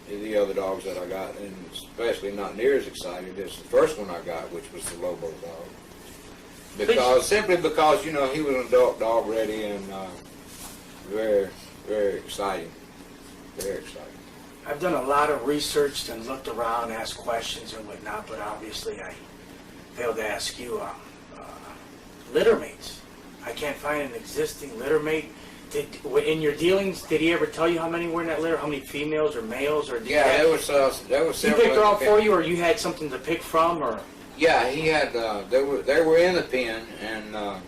the other dogs that I got, and especially not near as excited as the first one I got, which was the Lobo dog. Simply because you know he was an adult dog ready, and very, very exciting, very exciting. I've done a lot of research and looked around, asked questions and whatnot, but obviously I failed to ask you litter mates. I can't find an existing litter mate. In your dealings, did he ever tell you how many were in that litter? How many females or males? Or yeah, there was several. He picked her out for you, or you had something to pick from, or? Yeah, he had. They were in the pen, and I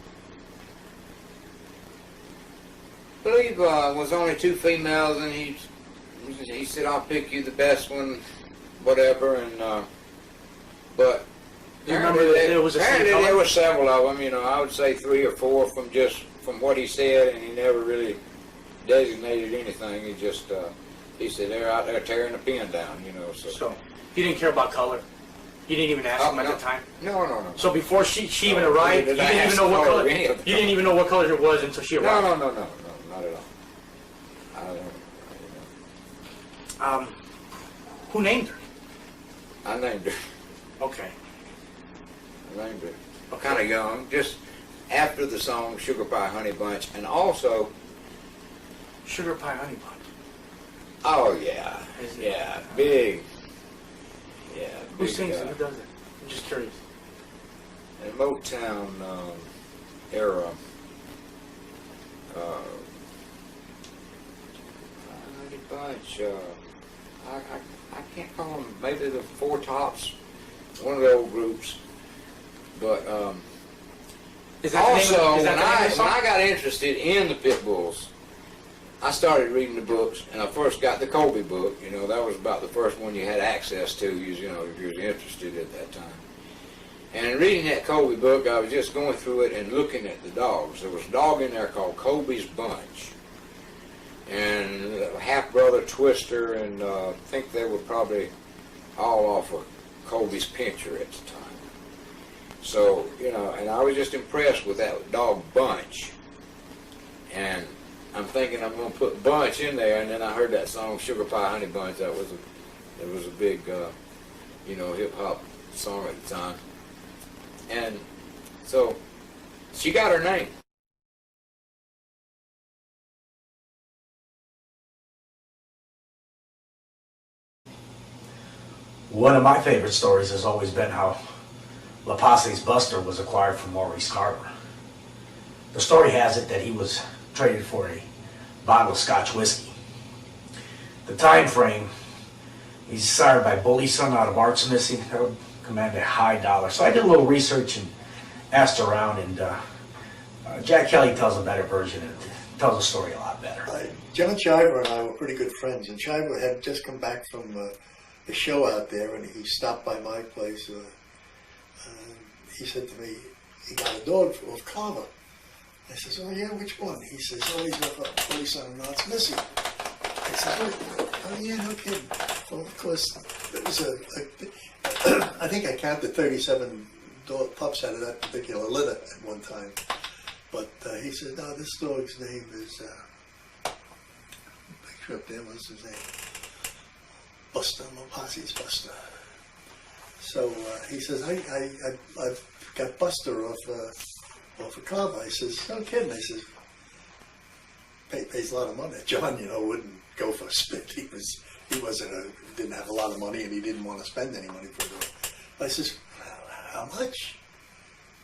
believe was only 2 females, and he said, "I'll pick you the best one, whatever." And but you remember that there was there were several of them. You know, I would say 3 or 4 from what he said, and he never really designated anything. He just he said they're out there tearing the pen down. You know, so he didn't care about color. You didn't even ask him at the time. No. So before she even arrived, you didn't even know what color. You didn't even know what color it was until she arrived. No, not at all. I don't know. Who named her? I named her. Okay. I named her. Kind of young, just after the song Sugar Pie Honey Bunch, and also Sugar Pie Honey Bunch. Oh yeah, big. Yeah. Who sings it? Who does it? I'm just curious. In Motown era, Honey Bunch. I can't call them. Maybe the Four Tops, one of the old groups. But also, when I got interested in the pit bulls, I started reading the books, and I first got the Colby book. You know, that was about the first one you had access to, you know, if you were interested at that time. And in reading that Colby book, I was just going through it and looking at the dogs. There was a dog in there called Colby's Bunch, and half-brother Twister, and I think they were probably all off of Colby's Pincher at the time. So, you know, and I was just impressed with that dog Bunch. And I'm thinking I'm going to put Bunch in there, and then I heard that song Sugar Pie Honey Bunch. It was a big, you know, hip-hop song at the time. And so she got her name. One of my favorite stories has always been how La Passe's Buster was acquired from Maurice Carver. The story has it that he was traded for a bottle of Scotch whiskey. The time frame, he's sired by Bully Son out of Arts Missing. That would command a high dollar. So I did a little research and asked around, and Jack Kelly tells a better version and tells the story a lot better. John Chiver and I were pretty good friends, and Chiver had just come back from the show out there, and he stopped by my place. He said to me, he got a dog of Carver. I says, oh yeah, which one? He says, oh, he's got Bully Son and Arts Missing. I said, oh yeah, no kidding. Well, of course, it was I think I counted 37 pups out of that particular litter at one time. But he said, no, this dog's name is, picture up there, what's his name? Buster, La Passe's Buster. So he says, I've got Buster off a Carver. I says, no kidding. I says, pays a lot of money. John, you know, wouldn't go for a spit. He didn't have a lot of money, and he didn't want to spend any money for it. I says, how much?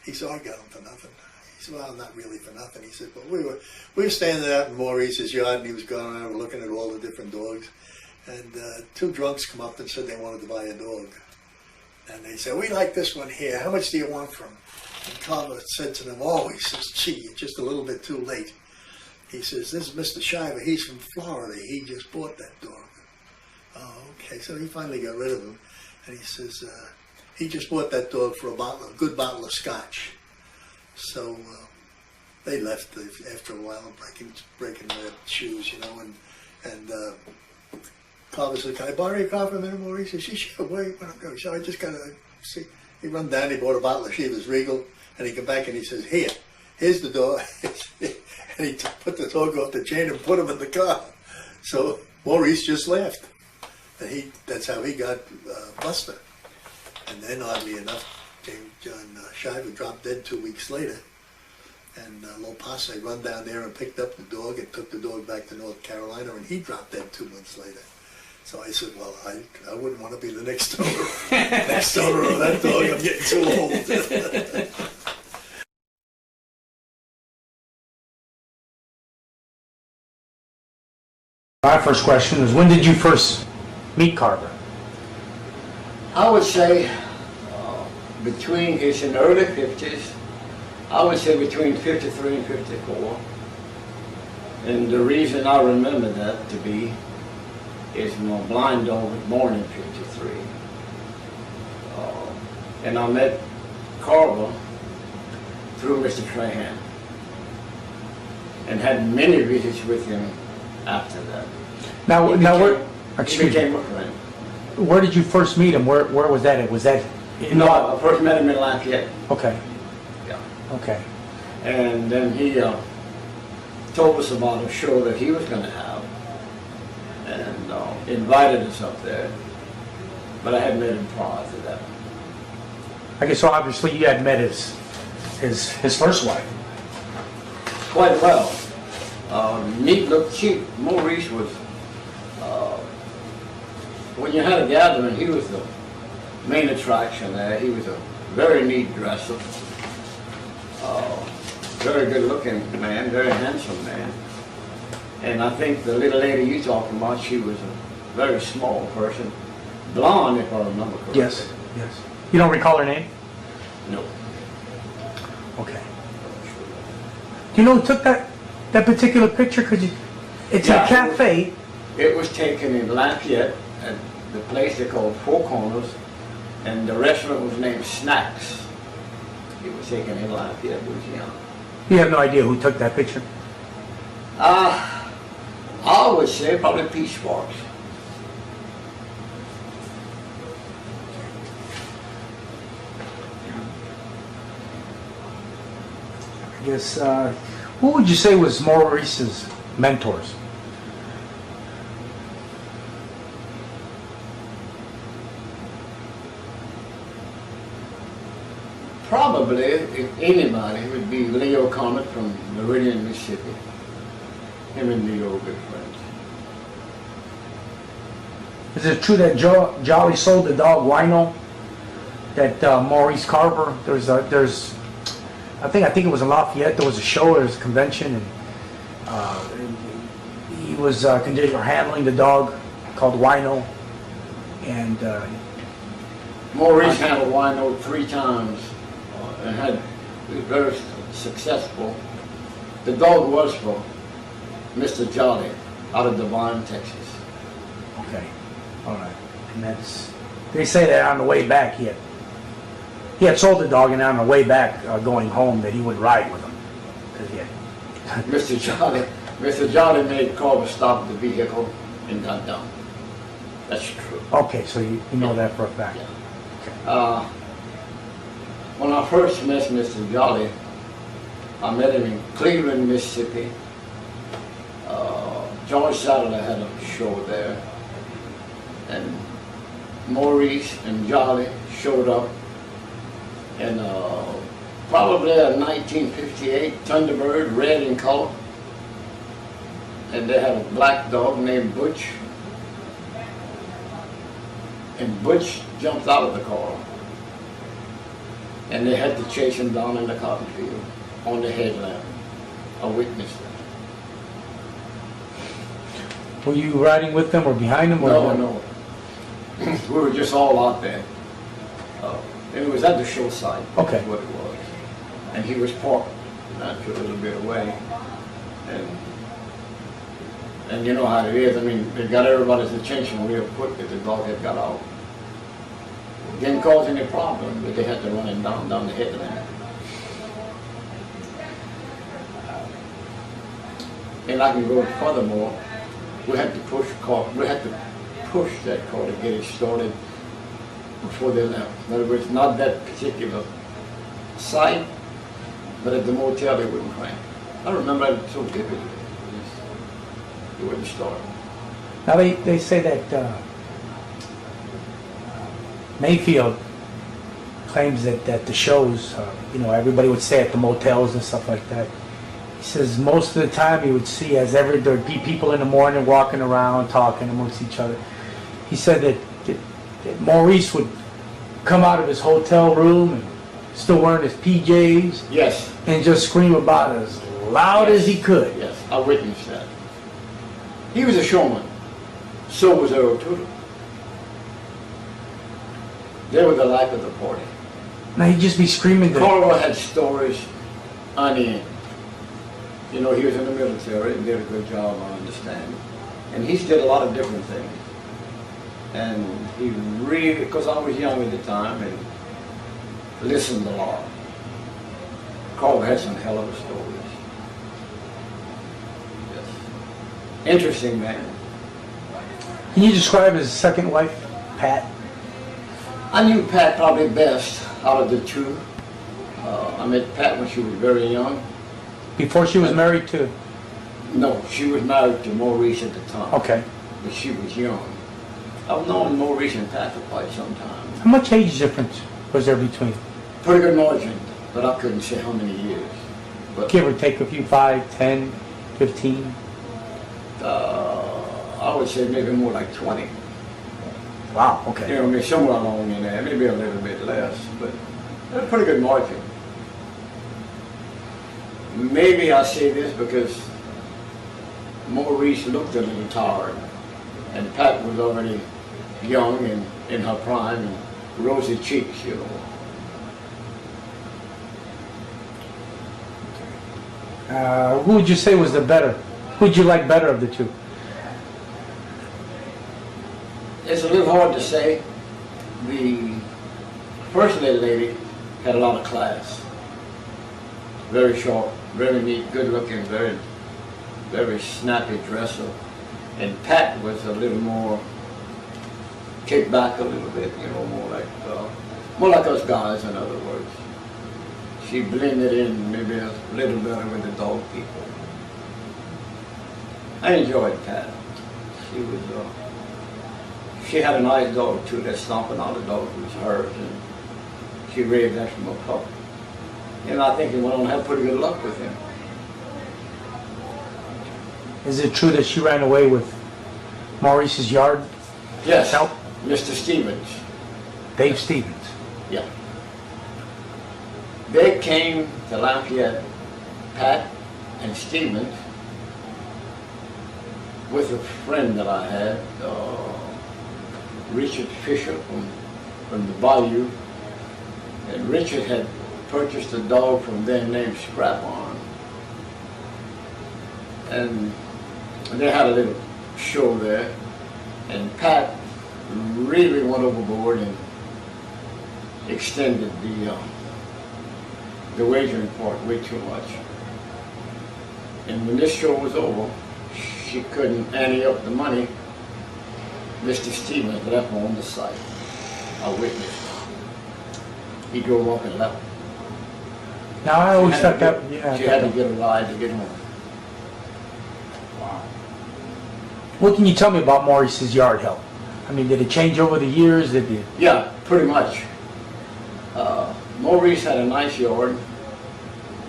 He said, I got him for nothing. He said, well, not really for nothing. He said, but we were standing out in Maurice's yard, and he was going around looking at all the different dogs. And two drunks come up and said they wanted to buy a dog. And they said, we like this one here. How much do you want for him? And Carver said to them, oh, he says, gee, you're just a little bit too late. He says, this is Mr. Shiver. He's from Florida. He just bought that dog. Oh, okay. So he finally got rid of him. And he says, he just bought that dog for a good bottle of scotch. So they left after a while, breaking their shoes, you know, and Carver said, can I borrow your car for a minute, Maurice? He said, sure, where you want to go? He said, I just got to see. He run down, he bought a bottle of Shiva's Regal, and he come back and he says, here's the dog. And he put the dog off the chain and put him in the car. So Maurice just laughed. And that's how he got Buster. And then, oddly enough, John Shiver dropped dead 2 weeks later. And Lopasse run down there and picked up the dog and took the dog back to North Carolina, and he dropped dead 2 months later. So I said, well, I wouldn't want to be the next owner. Next owner of that dog. I'm getting too old. My first question is, when did you first meet Carver? I would say it's in the early 50s. I would say between 53 and 54. And the reason I remember that to be is my blind dog was born in 53. And I met Carver through Mr. Trahan and had many visits with him after that. He became a friend. Where did you first meet him? Where was that at? Was that in I first met him in Lafayette. Okay. Yeah. Okay. And then he told us about a show that he was going to have and invited us up there. But I hadn't met him prior to that. I guess so. Obviously, you had met his first wife. Quite well. Neat look cheap. Maurice was, when you had a gathering, he was the main attraction there. He was a very neat dresser, very good looking man, very handsome man. And I think the little lady you talking about, she was a very small person, blonde if I remember correctly. Yes, yes. You don't recall her name? No. Okay. Do you know who took that particular picture? It's a cafe. It was taken in Lafayette at the place they called Four Corners, and the restaurant was named Snacks. It was taken in Lafayette, Louisiana. You have no idea who took that picture? I would say probably Pete Sparks. I guess, who would you say was Maurice's mentors? Probably, if anybody, it would be Leo Comet from Meridian, Mississippi. Him and Leo were good friends. Is it true that Jolly sold the dog Wino? That Maurice Carver, I think it was in Lafayette. There was a show, there was a convention, and he was handling the dog called Wino, and Maurice handled Wino 3 times and was very successful. The dog was for Mr. Jolly out of Devine, Texas. Okay, all right, and they say that on the way back he had sold the dog, and on the way back going home that he would ride with him. Mr. Jolly made Carver stop the vehicle and got down. That's true. Okay, so you know that for a fact. Yeah. Okay. When I first met Mr. Jolly, I met him in Cleveland, Mississippi. George Sadler had a show there, and Maurice and Jolly showed up in probably a 1958 Thunderbird, red in color, and they had a black dog named Butch, and Butch jumped out of the car And they had to chase him down in the cotton field on the headland. I witnessed that. Were you riding with them or behind them? Or No. We were just all out there. And it was at the show site. Okay. That's what it was. And he was parked not a little bit away. And you know how it is. I mean, it got everybody's attention real quick that the dog had got out. It didn't cause any problem, but they had to run him down the headland. And I can go furthermore. We had to push that car to get it started before they left. In other words, not that particular site, but at the motel they wouldn't crank. I remember it so vividly. It wouldn't start. Now they say that Mayfield claims that the shows, everybody would stay at the motels and stuff like that. He says most of the time he would see there'd be people in the morning walking around talking amongst each other. He said that Maurice would come out of his hotel room and still wearing his PJs. Yes. And just scream about as loud as he could. Yes, I witnessed that. He was a showman. So was Earl Tudor. They were the life of the party. Now he'd just be screaming. Carver had stories on the end. He was in the military and did a good job, I understand. And he did a lot of different things. And he really, because I was young at the time and listened a lot. Carver had some hell of a stories. Yes. Interesting man. Can you describe his second wife, Pat? I knew Pat probably best out of the two. I met Pat when she was very young. Before she was married to? No, she was married to Maurice at the time. Okay. But she was young. I've known Maurice and Pat for quite some time. How much age difference was there between? Pretty good margin, but I couldn't say how many years. But give or take a few, 5, 10, 15? I would say maybe more like 20. Wow, okay. Maybe somewhere along in there, maybe a little bit less, but a pretty good margin. Maybe I say this because Maurice looked a little tired, and Pat was already young and in her prime and rosy cheeks, Who would you say was the better? Who would you like better of the two? It's a little hard to say. The first lady had a lot of class. Very short, very neat, good looking, very, very snappy dresser. And Pat was a little more kicked back a little bit, more like us guys, in other words. She blended in maybe a little better with the dog people. I enjoyed Pat. She had a nice dog too. That stomping all the dogs was hers, and she raised that from a pup. And I think he went on to have pretty good luck with him. Is it true that she ran away with Maurice's yard? Yes, Mr. Stevens. Dave Stevens? Yeah. They came to Lafayette, Pat and Stevens, with a friend that I had, Richard Fisher from the Bayou. And Richard had purchased a dog from them named Scrap-On. And they had a little show there. And Pat really went overboard and extended the wagering part way too much. And when this show was over, she couldn't ante up the money. Mr. Stevens left her on the site. I witnessed. He drove up and left. Now I always thought that she had to get a ride to get home. Wow. What can you tell me about Maurice's yard help? I mean, did it change over the years? Yeah, pretty much. Maurice had a nice yard,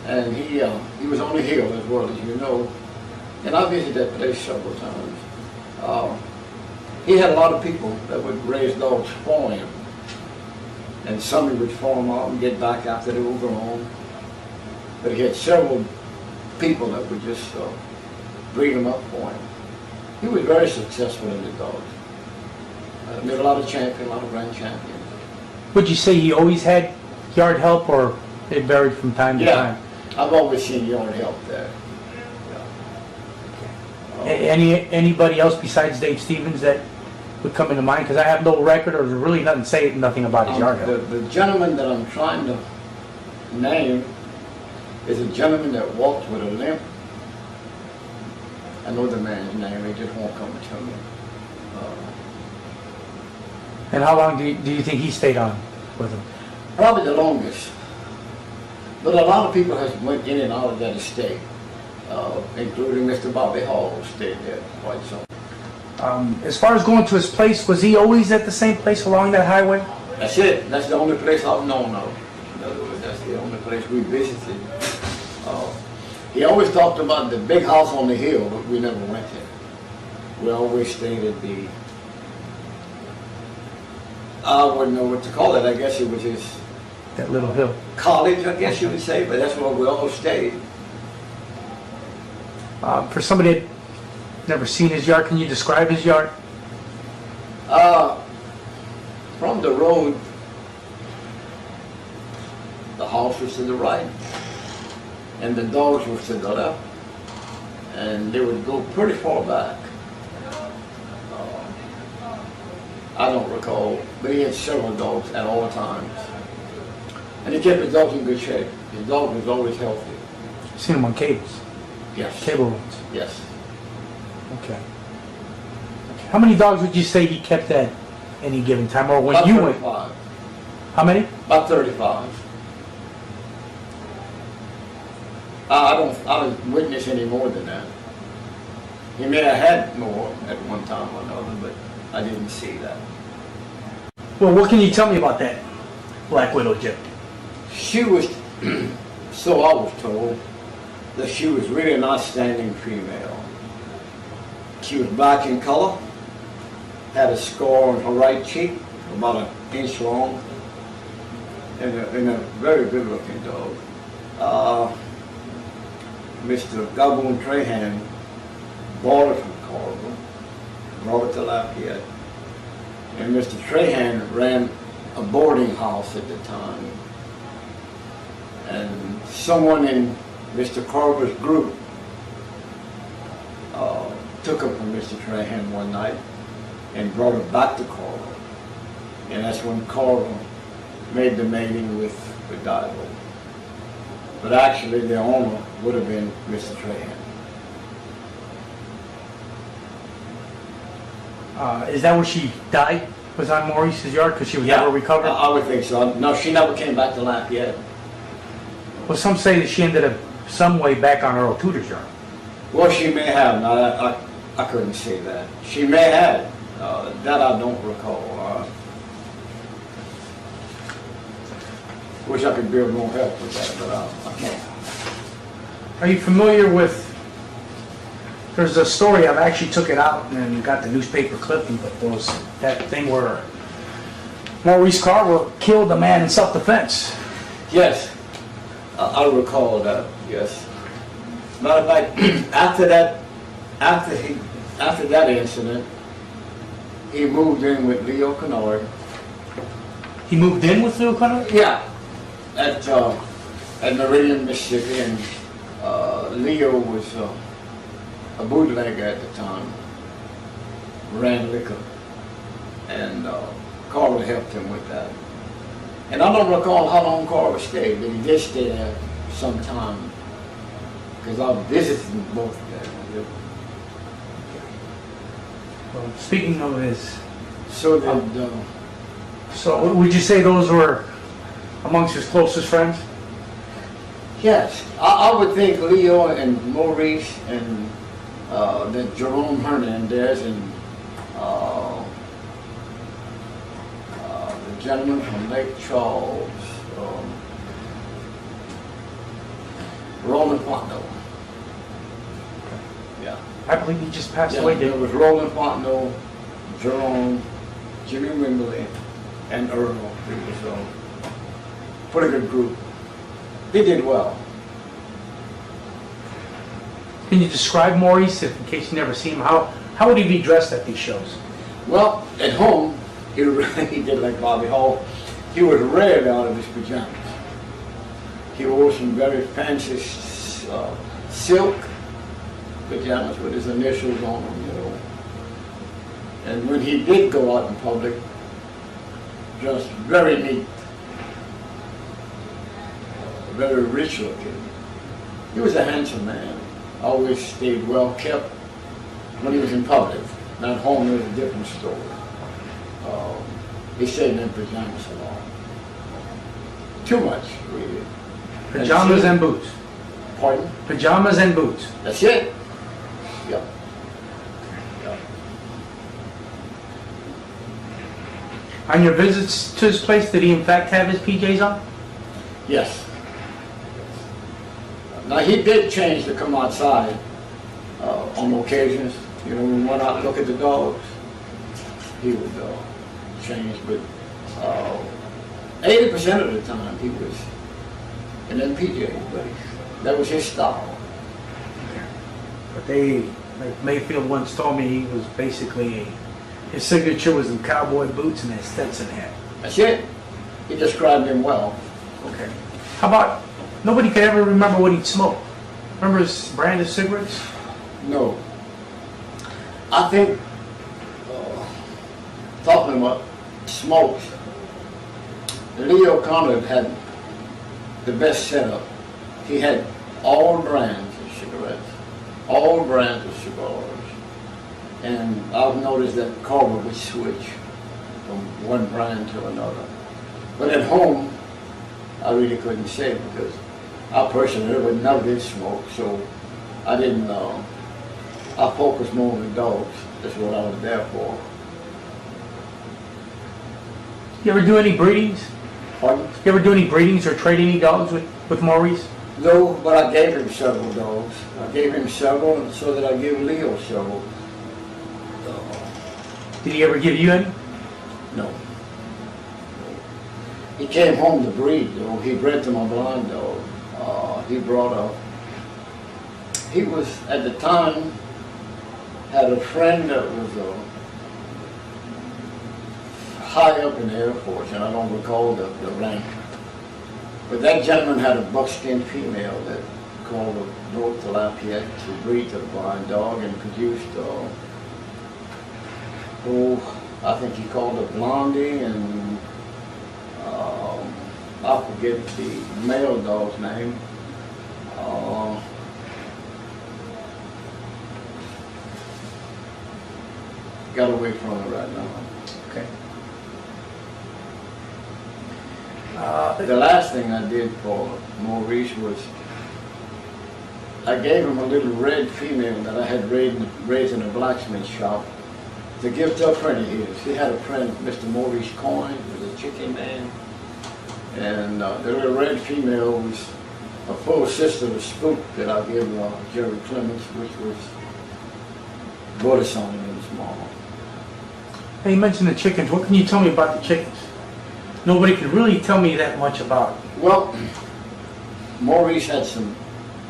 and he was on the hill as well, as you know. And I visited that place several times. He had a lot of people that would raise dogs for him. and some he would farm out and get back after they were grown. But he had several people that would just breed them up for him. He was very successful in the dogs. Made a lot of champions, a lot of grand champions. Would you say he always had yard help, or it varied from time to time? I've always seen yard help there. Anybody else besides Dave Stevens that would come into mind? Because I have no record, or really nothing about his yard help. The gentleman that I'm trying to name is a gentleman that walked with a limp. I know the man's name, he just won't come to me. And how long do you think he stayed on with him? Probably the longest. But a lot of people have went in and out of that estate, including Mr. Bobby Hall, who stayed there quite some. As far as going to his place, was he always at the same place along that highway? That's it. That's the only place I've known of. In other words, that's the only place we visited. He always talked about the big house on the hill, but we never went there. We always stayed at the, I wouldn't know what to call it. I guess it was his... That little hill. College, I guess you would say, but that's where we all stayed. For somebody that never seen his yard, can you describe his yard? From the road, the house was to the right, and the dogs were to the left, and they would go pretty far back. I don't recall, but he had several dogs at all times. And he kept his dogs in good shape. His dog was always healthy. Seen him on cables? Yes. Cable runs? Yes. Okay. How many dogs would you say he kept at any given time, or when About you 35. went? How many? About 35. I don't witness any more than that. He may have had more at one time or another, but I didn't see that. Well, what can you tell me about that Black Widow, Jim? She was, so I was told, that she was really an outstanding female. She was black in color, had a scar on her right cheek, about an inch long, and a very good looking dog. Mr. Gaboon Trahan bought her from Carver, brought it to Lafayette, and Mr. Trahan ran a boarding house at the time. And someone in Mr. Carver's group took her from Mr. Trahan one night and brought her back to Carver. And that's when Carver made the mating with Divo. But actually the owner would have been Mr. Trahan. Is that where she died? Was on Maurice's yard because she was never recovered? I would think so. No, she never came back to Lafayette. Well, some say that she ended up some way back on Earl Tudor's yard. Well, she may have. No, I couldn't say that. She may have. That I don't recall. Wish I could be of more help with that, but I can't. Are you familiar with... There's a story, I've actually took it out and got the newspaper clipping, but there was that thing where Maurice Carver killed a man in self-defense. Yes, I recall that, yes. Matter of fact, after that incident, he moved in with Leo Kennard. He moved in with Leo Kennard? Yeah, at Meridian, Mississippi, and Leo was a bootlegger at the time, ran liquor, and Carver helped him with that. And I don't recall how long Carver stayed, but he did stay there some time, because I visited them both there. Well, speaking of his... So so would you say those were amongst his closest friends? Yes, I would think Leo and Maurice and then Jerome Hernandez and the gentleman from Lake Charles, Roland Fontenot. Yeah. I believe he just passed away. There was Roland Fontenot, Jerome, Jimmy Wimberly, and Earl. It was a pretty good group. They did well. Can you describe Maurice, if, in case you never seen him? How would he be dressed at these shows? Well, at home, he did like Bobby Hall. He was red out of his pajamas. He wore some very fancy silk pajamas with his initials on them, you know. And when he did go out in public, just very neat, very rich looking. He was a handsome man. Always stayed well kept when he was in public. At home, it was a different story. He stayed in pajamas a lot. Too much, really. Pajamas and boots. Pardon? Pajamas and boots. That's it. Yep. Yep. On your visits to his place, did he in fact have his PJs on? Yes. Now he did change to come outside on occasions. You know, when we went out and look at the dogs, he would change. But 80% of the time he was in them PJs, but that was his style. But like Mayfield once told me, he was basically his signature was in cowboy boots and his Stetson hat. That's it. He described him well. Okay. How about, nobody could ever remember what he'd smoke. Remember his brand of cigarettes? No. I think, talking about smokes, Leo Conrad had the best setup. He had all brands of cigarettes, all brands of cigars. And I've noticed that Carver would switch from one brand to another. But at home, I really couldn't say because I personally never did smoke, so I didn't know. I focused more on the dogs. That's what I was there for. You ever do any breedings? Pardon? You ever do any breedings or trade any dogs with Maurice? No, but I gave him several dogs. I gave him several, and so that I gave Leo several. Did he ever give you any? No. He came home to breed, though. He bred to my blind dog. He brought up. He was, at the time, had a friend that was high up in the Air Force, and I don't recall the rank. But that gentleman had a buckskin female that called a North Tilapia to breed to the blind dog and produced, I think he called it Blondie, and I forget the male dog's name. Got away from it right now. Okay. The last thing I did for Maurice was I gave him a little red female that I had raised in a blacksmith shop to give to a friend of his. He had a friend, Mr. Maurice Coyne, who was a chicken man. And the little red female was a full sister of Spook that I gave Jerry Clements, which was Bodison in his mom. Hey, you mentioned the chickens. What can you tell me about the chickens? Nobody can really tell me that much about it. Well, Maurice had some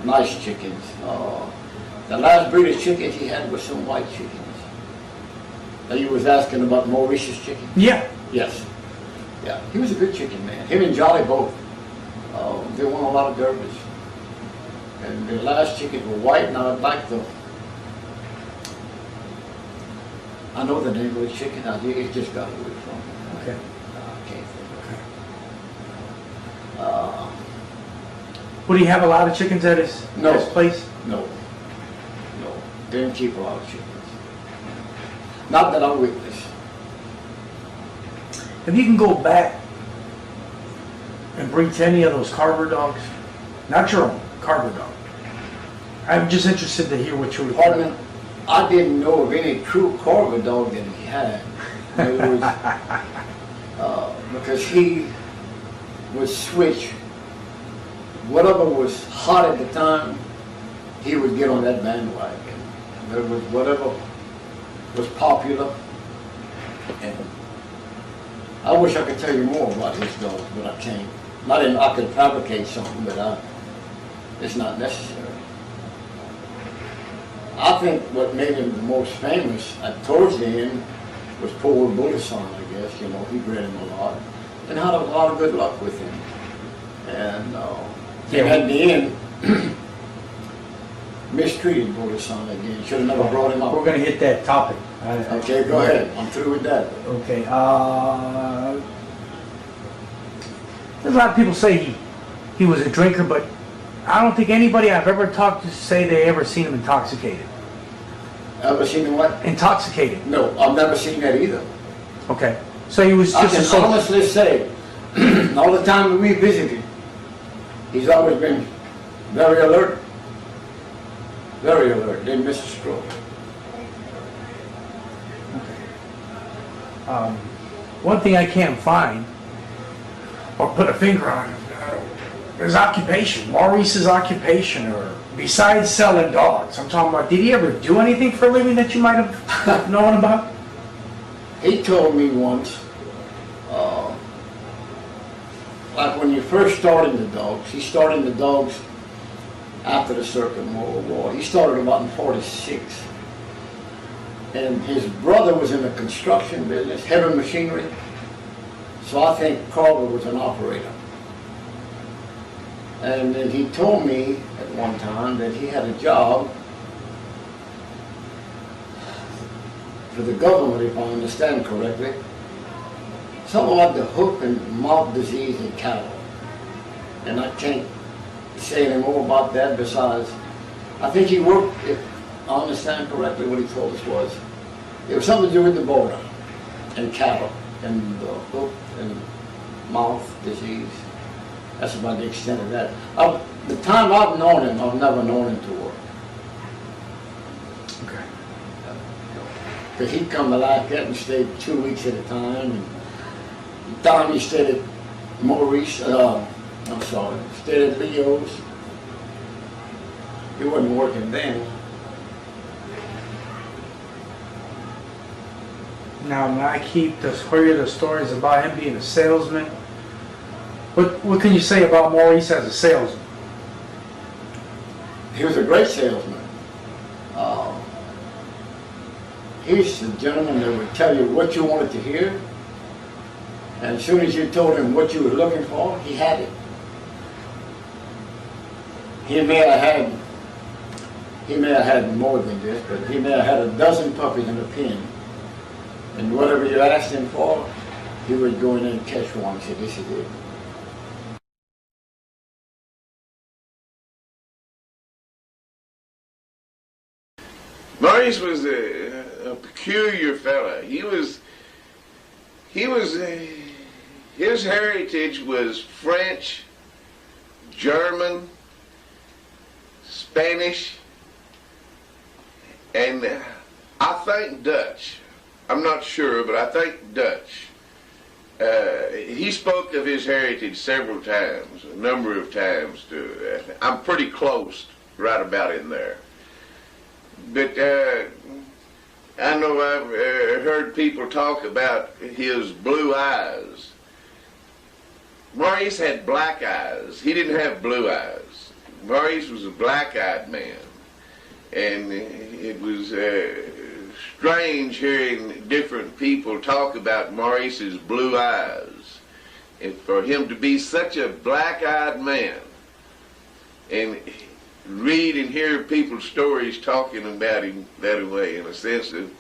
nice chickens. The last breed of chickens he had was some white chickens. Now you was asking about Maurice's chicken? Yeah. Yes. Yeah, he was a good chicken man. Him and Jolly both. They won a lot of derbies. And the last chickens were white, and I'd like to. I know the name of the chicken. It just got away from me. Okay. I can't think. Would he have a lot of chickens at his place? No. No. Didn't keep a lot of chickens. Not that I witnessed. If you can go back and breed to any of those Carver dogs, not your own, Carver dog, I'm just interested to hear what you would Pardon me? I didn't know of any true Carver dog that he had. It was, because he would switch. Whatever was hot at the time, he would get on that bandwagon. There was whatever was popular, and I wish I could tell you more about his dogs, but I can't. I could fabricate something, but it's not necessary. I think what made him the most famous towards the end was poor Bullison, I guess. You know, he bred him a lot and had a lot of good luck with him. And at the end, mistreated Bullison again. Should have never brought him up. We're going to hit that topic. Okay, go ahead. I'm through with that. Okay. There's a lot of people say he was a drinker, but I don't think anybody I've ever talked to say they ever seen him intoxicated. Ever seen him what? Intoxicated. No, I've never seen that either. Okay. So he was just I can honestly say, all the time that we visited, he's always been very alert. Very alert. Didn't miss a stroke. One thing I can't find, or put a finger on, his occupation, Maurice's occupation, or besides selling dogs. I'm talking about, did he ever do anything for a living that you might have known about? He told me once, like when you first started the dogs, he started the dogs after the Second World War. He started about in 46. And his brother was in the construction business, heavy machinery. So I think Carver was an operator. And then he told me at one time that he had a job for the government, if I understand correctly, something like the hook and mouth disease in cattle. And I can't say any more about that besides, I think he worked, if I understand correctly what he told us was, it was something to do with the border and cattle and the hook and mouth disease. That's about the extent of that. The time I've known him, I've never known him to work. Okay. Because he'd come to like that and stayed 2 weeks at a time. And the time he stayed at Maurice, stayed at Leo's. He wasn't working then. Now, when I hear the stories about him being a salesman, what can you say about Maurice as a salesman? He was a great salesman. He's the gentleman that would tell you what you wanted to hear, and as soon as you told him what you were looking for, he had it. He may have had more than this, but he may have had a dozen puppies in a pen. And whatever you asked him for, he would go in and catch one and say, this is it. Maurice was a peculiar fella. His heritage was French, German, Spanish, and I think Dutch. I'm not sure, but I think Dutch. He spoke of his heritage several times, a number of times. I'm pretty close, right about in there. But I know I've heard people talk about his blue eyes. Maurice had black eyes. He didn't have blue eyes. Maurice was a black-eyed man. And it was strange hearing different people talk about Maurice's blue eyes. And for him to be such a black-eyed man and read and hear people's stories talking about him that way, in a sense of,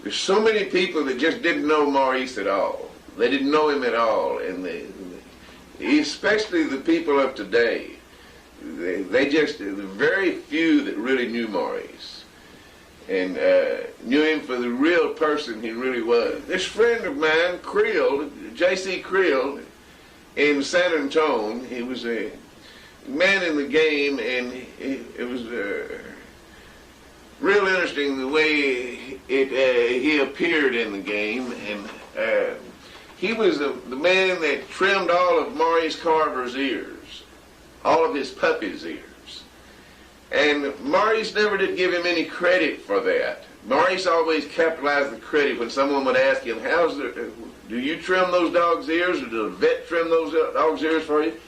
there's so many people that just didn't know Maurice at all. They didn't know him at all, and especially the people of today. The very few that really knew Maurice and knew him for the real person he really was. This friend of mine, Creel, J.C. Creel, in San Antonio, he was a man in the game, and it was real interesting the way he appeared in the game. And he was the man that trimmed all of Maurice Carver's ears, all of his puppies' ears. And Maurice never did give him any credit for that. Maurice always capitalized the credit when someone would ask him, do you trim those dogs' ears, or does a vet trim those dogs' ears for you?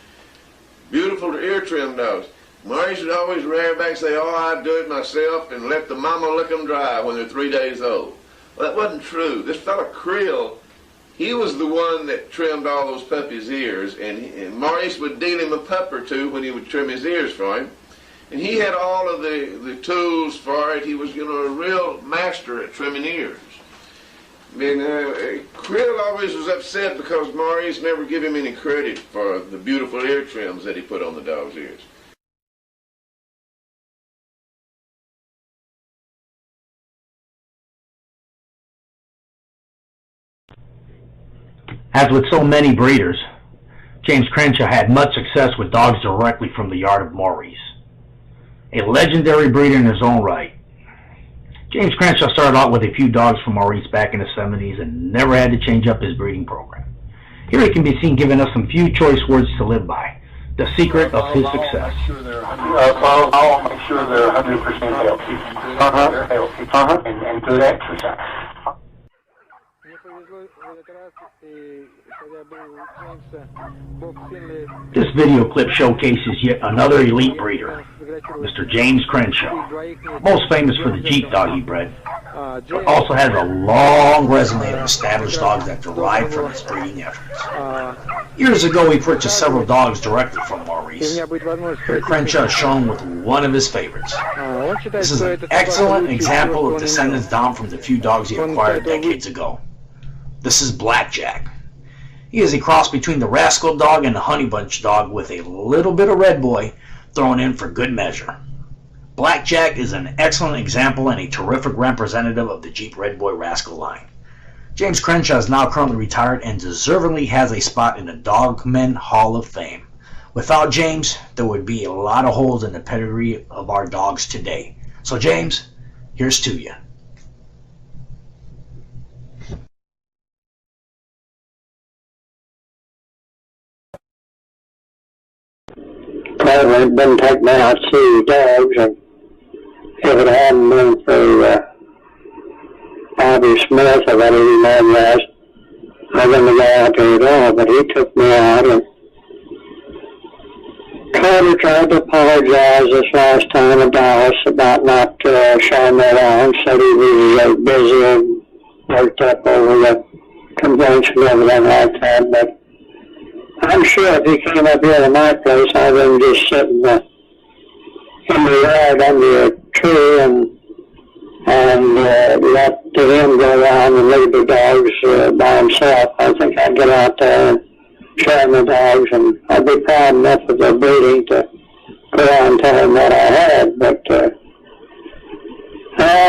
Beautiful ear trim dogs. Maurice would always rear back and say, oh, I do it myself, and let the mama lick them dry when they're 3 days old. Well, that wasn't true. This fella Krill, he was the one that trimmed all those puppies' ears, and Maurice would deal him a pup or two when he would trim his ears for him. And he had all of the tools for it. He was, a real master at trimming ears. And Krill always was upset because Maurice never gave him any credit for the beautiful ear trims that he put on the dog's ears. As with so many breeders, James Crenshaw had much success with dogs directly from the yard of Maurice. A legendary breeder in his own right. James Crenshaw started out with a few dogs from Maurice back in the 70s and never had to change up his breeding program. Here he can be seen giving us some few choice words to live by, the secret of his success. I'll make sure they're 100% healthy. And good exercise. This video clip showcases yet another elite breeder, Mr. James Crenshaw, most famous for the Jeep dog he bred, but also has a long resume of established dogs that derived from his breeding efforts. Years ago, he purchased several dogs directly from Maurice. Here Crenshaw is shown with one of his favorites. This is an excellent example of descendants down from the few dogs he acquired decades ago. This is Blackjack. He is a cross between the Rascal dog and the Honey Bunch dog with a little bit of Red Boy thrown in for good measure. Blackjack is an excellent example and a terrific representative of the Jeep Red Boy Rascal line. James Crenshaw is now currently retired and deservedly has a spot in the Dogmen Hall of Fame. Without James, there would be a lot of holes in the pedigree of our dogs today. So James, here's to you. Carver been taken out to see dogs, and if it hadn't been for Bobby Smith, I got his name last, I wouldn't have gone out there at all, but he took me out, and Carver tried to apologize this last time in Dallas about not showing me around, said he was busy and worked up over the convention and everything like that, but I'm sure if he came up here to my place, I wouldn't just sit in the yard under a tree and let him go around and lead the dogs by himself. I think I'd get out there and show him the dogs, and I'd be proud enough of their breeding to go out and tell him what I had, but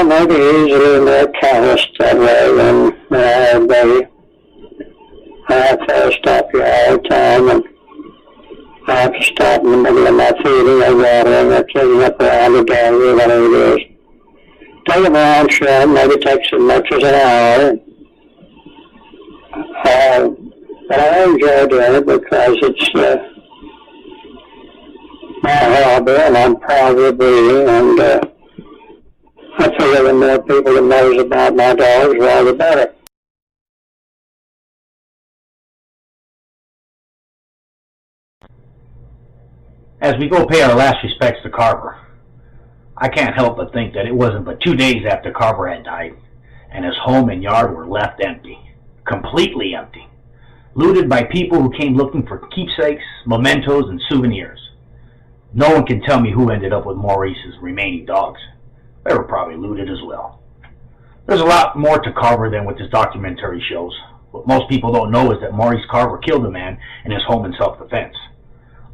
maybe he's a little more callous that way than everybody. I have to stop you all the time, and I have to stop in the middle of my feeding or watering or cleaning up around the dog or whatever it is. Take them around, show them, maybe takes as much as an hour. But I enjoy doing it because it's my hobby, and I'm proud of the breeding, and I figure the more people that knows about my dogs, well, the better. As we go pay our last respects to Carver, I can't help but think that it wasn't but 2 days after Carver had died, and his home and yard were left empty, completely empty, looted by people who came looking for keepsakes, mementos, and souvenirs. No one can tell me who ended up with Maurice's remaining dogs. They were probably looted as well. There's a lot more to Carver than what this documentary shows. What most people don't know is that Maurice Carver killed a man in his home in self-defense.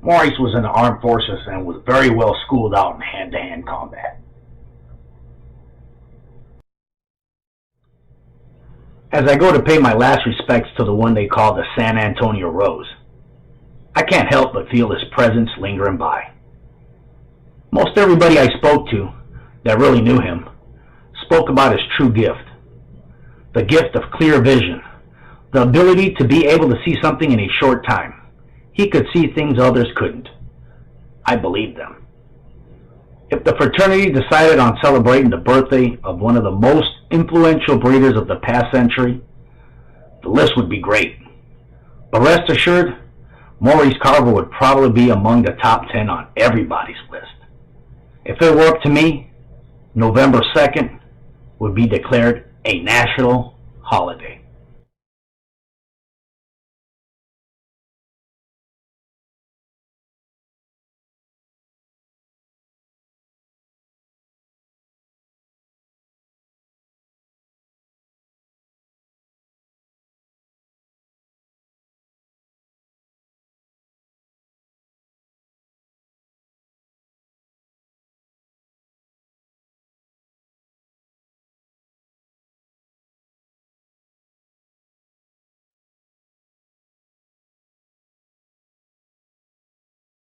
Maurice was in the armed forces and was very well schooled out in hand-to-hand combat. As I go to pay my last respects to the one they call the San Antonio Rose, I can't help but feel his presence lingering by. Most everybody I spoke to that really knew him spoke about his true gift, the gift of clear vision, the ability to be able to see something in a short time. He could see things others couldn't. I believed them. If the fraternity decided on celebrating the birthday of one of the most influential breeders of the past century, the list would be great. But rest assured, Maurice Carver would probably be among the top 10 on everybody's list. If it were up to me, November 2nd would be declared a national holiday.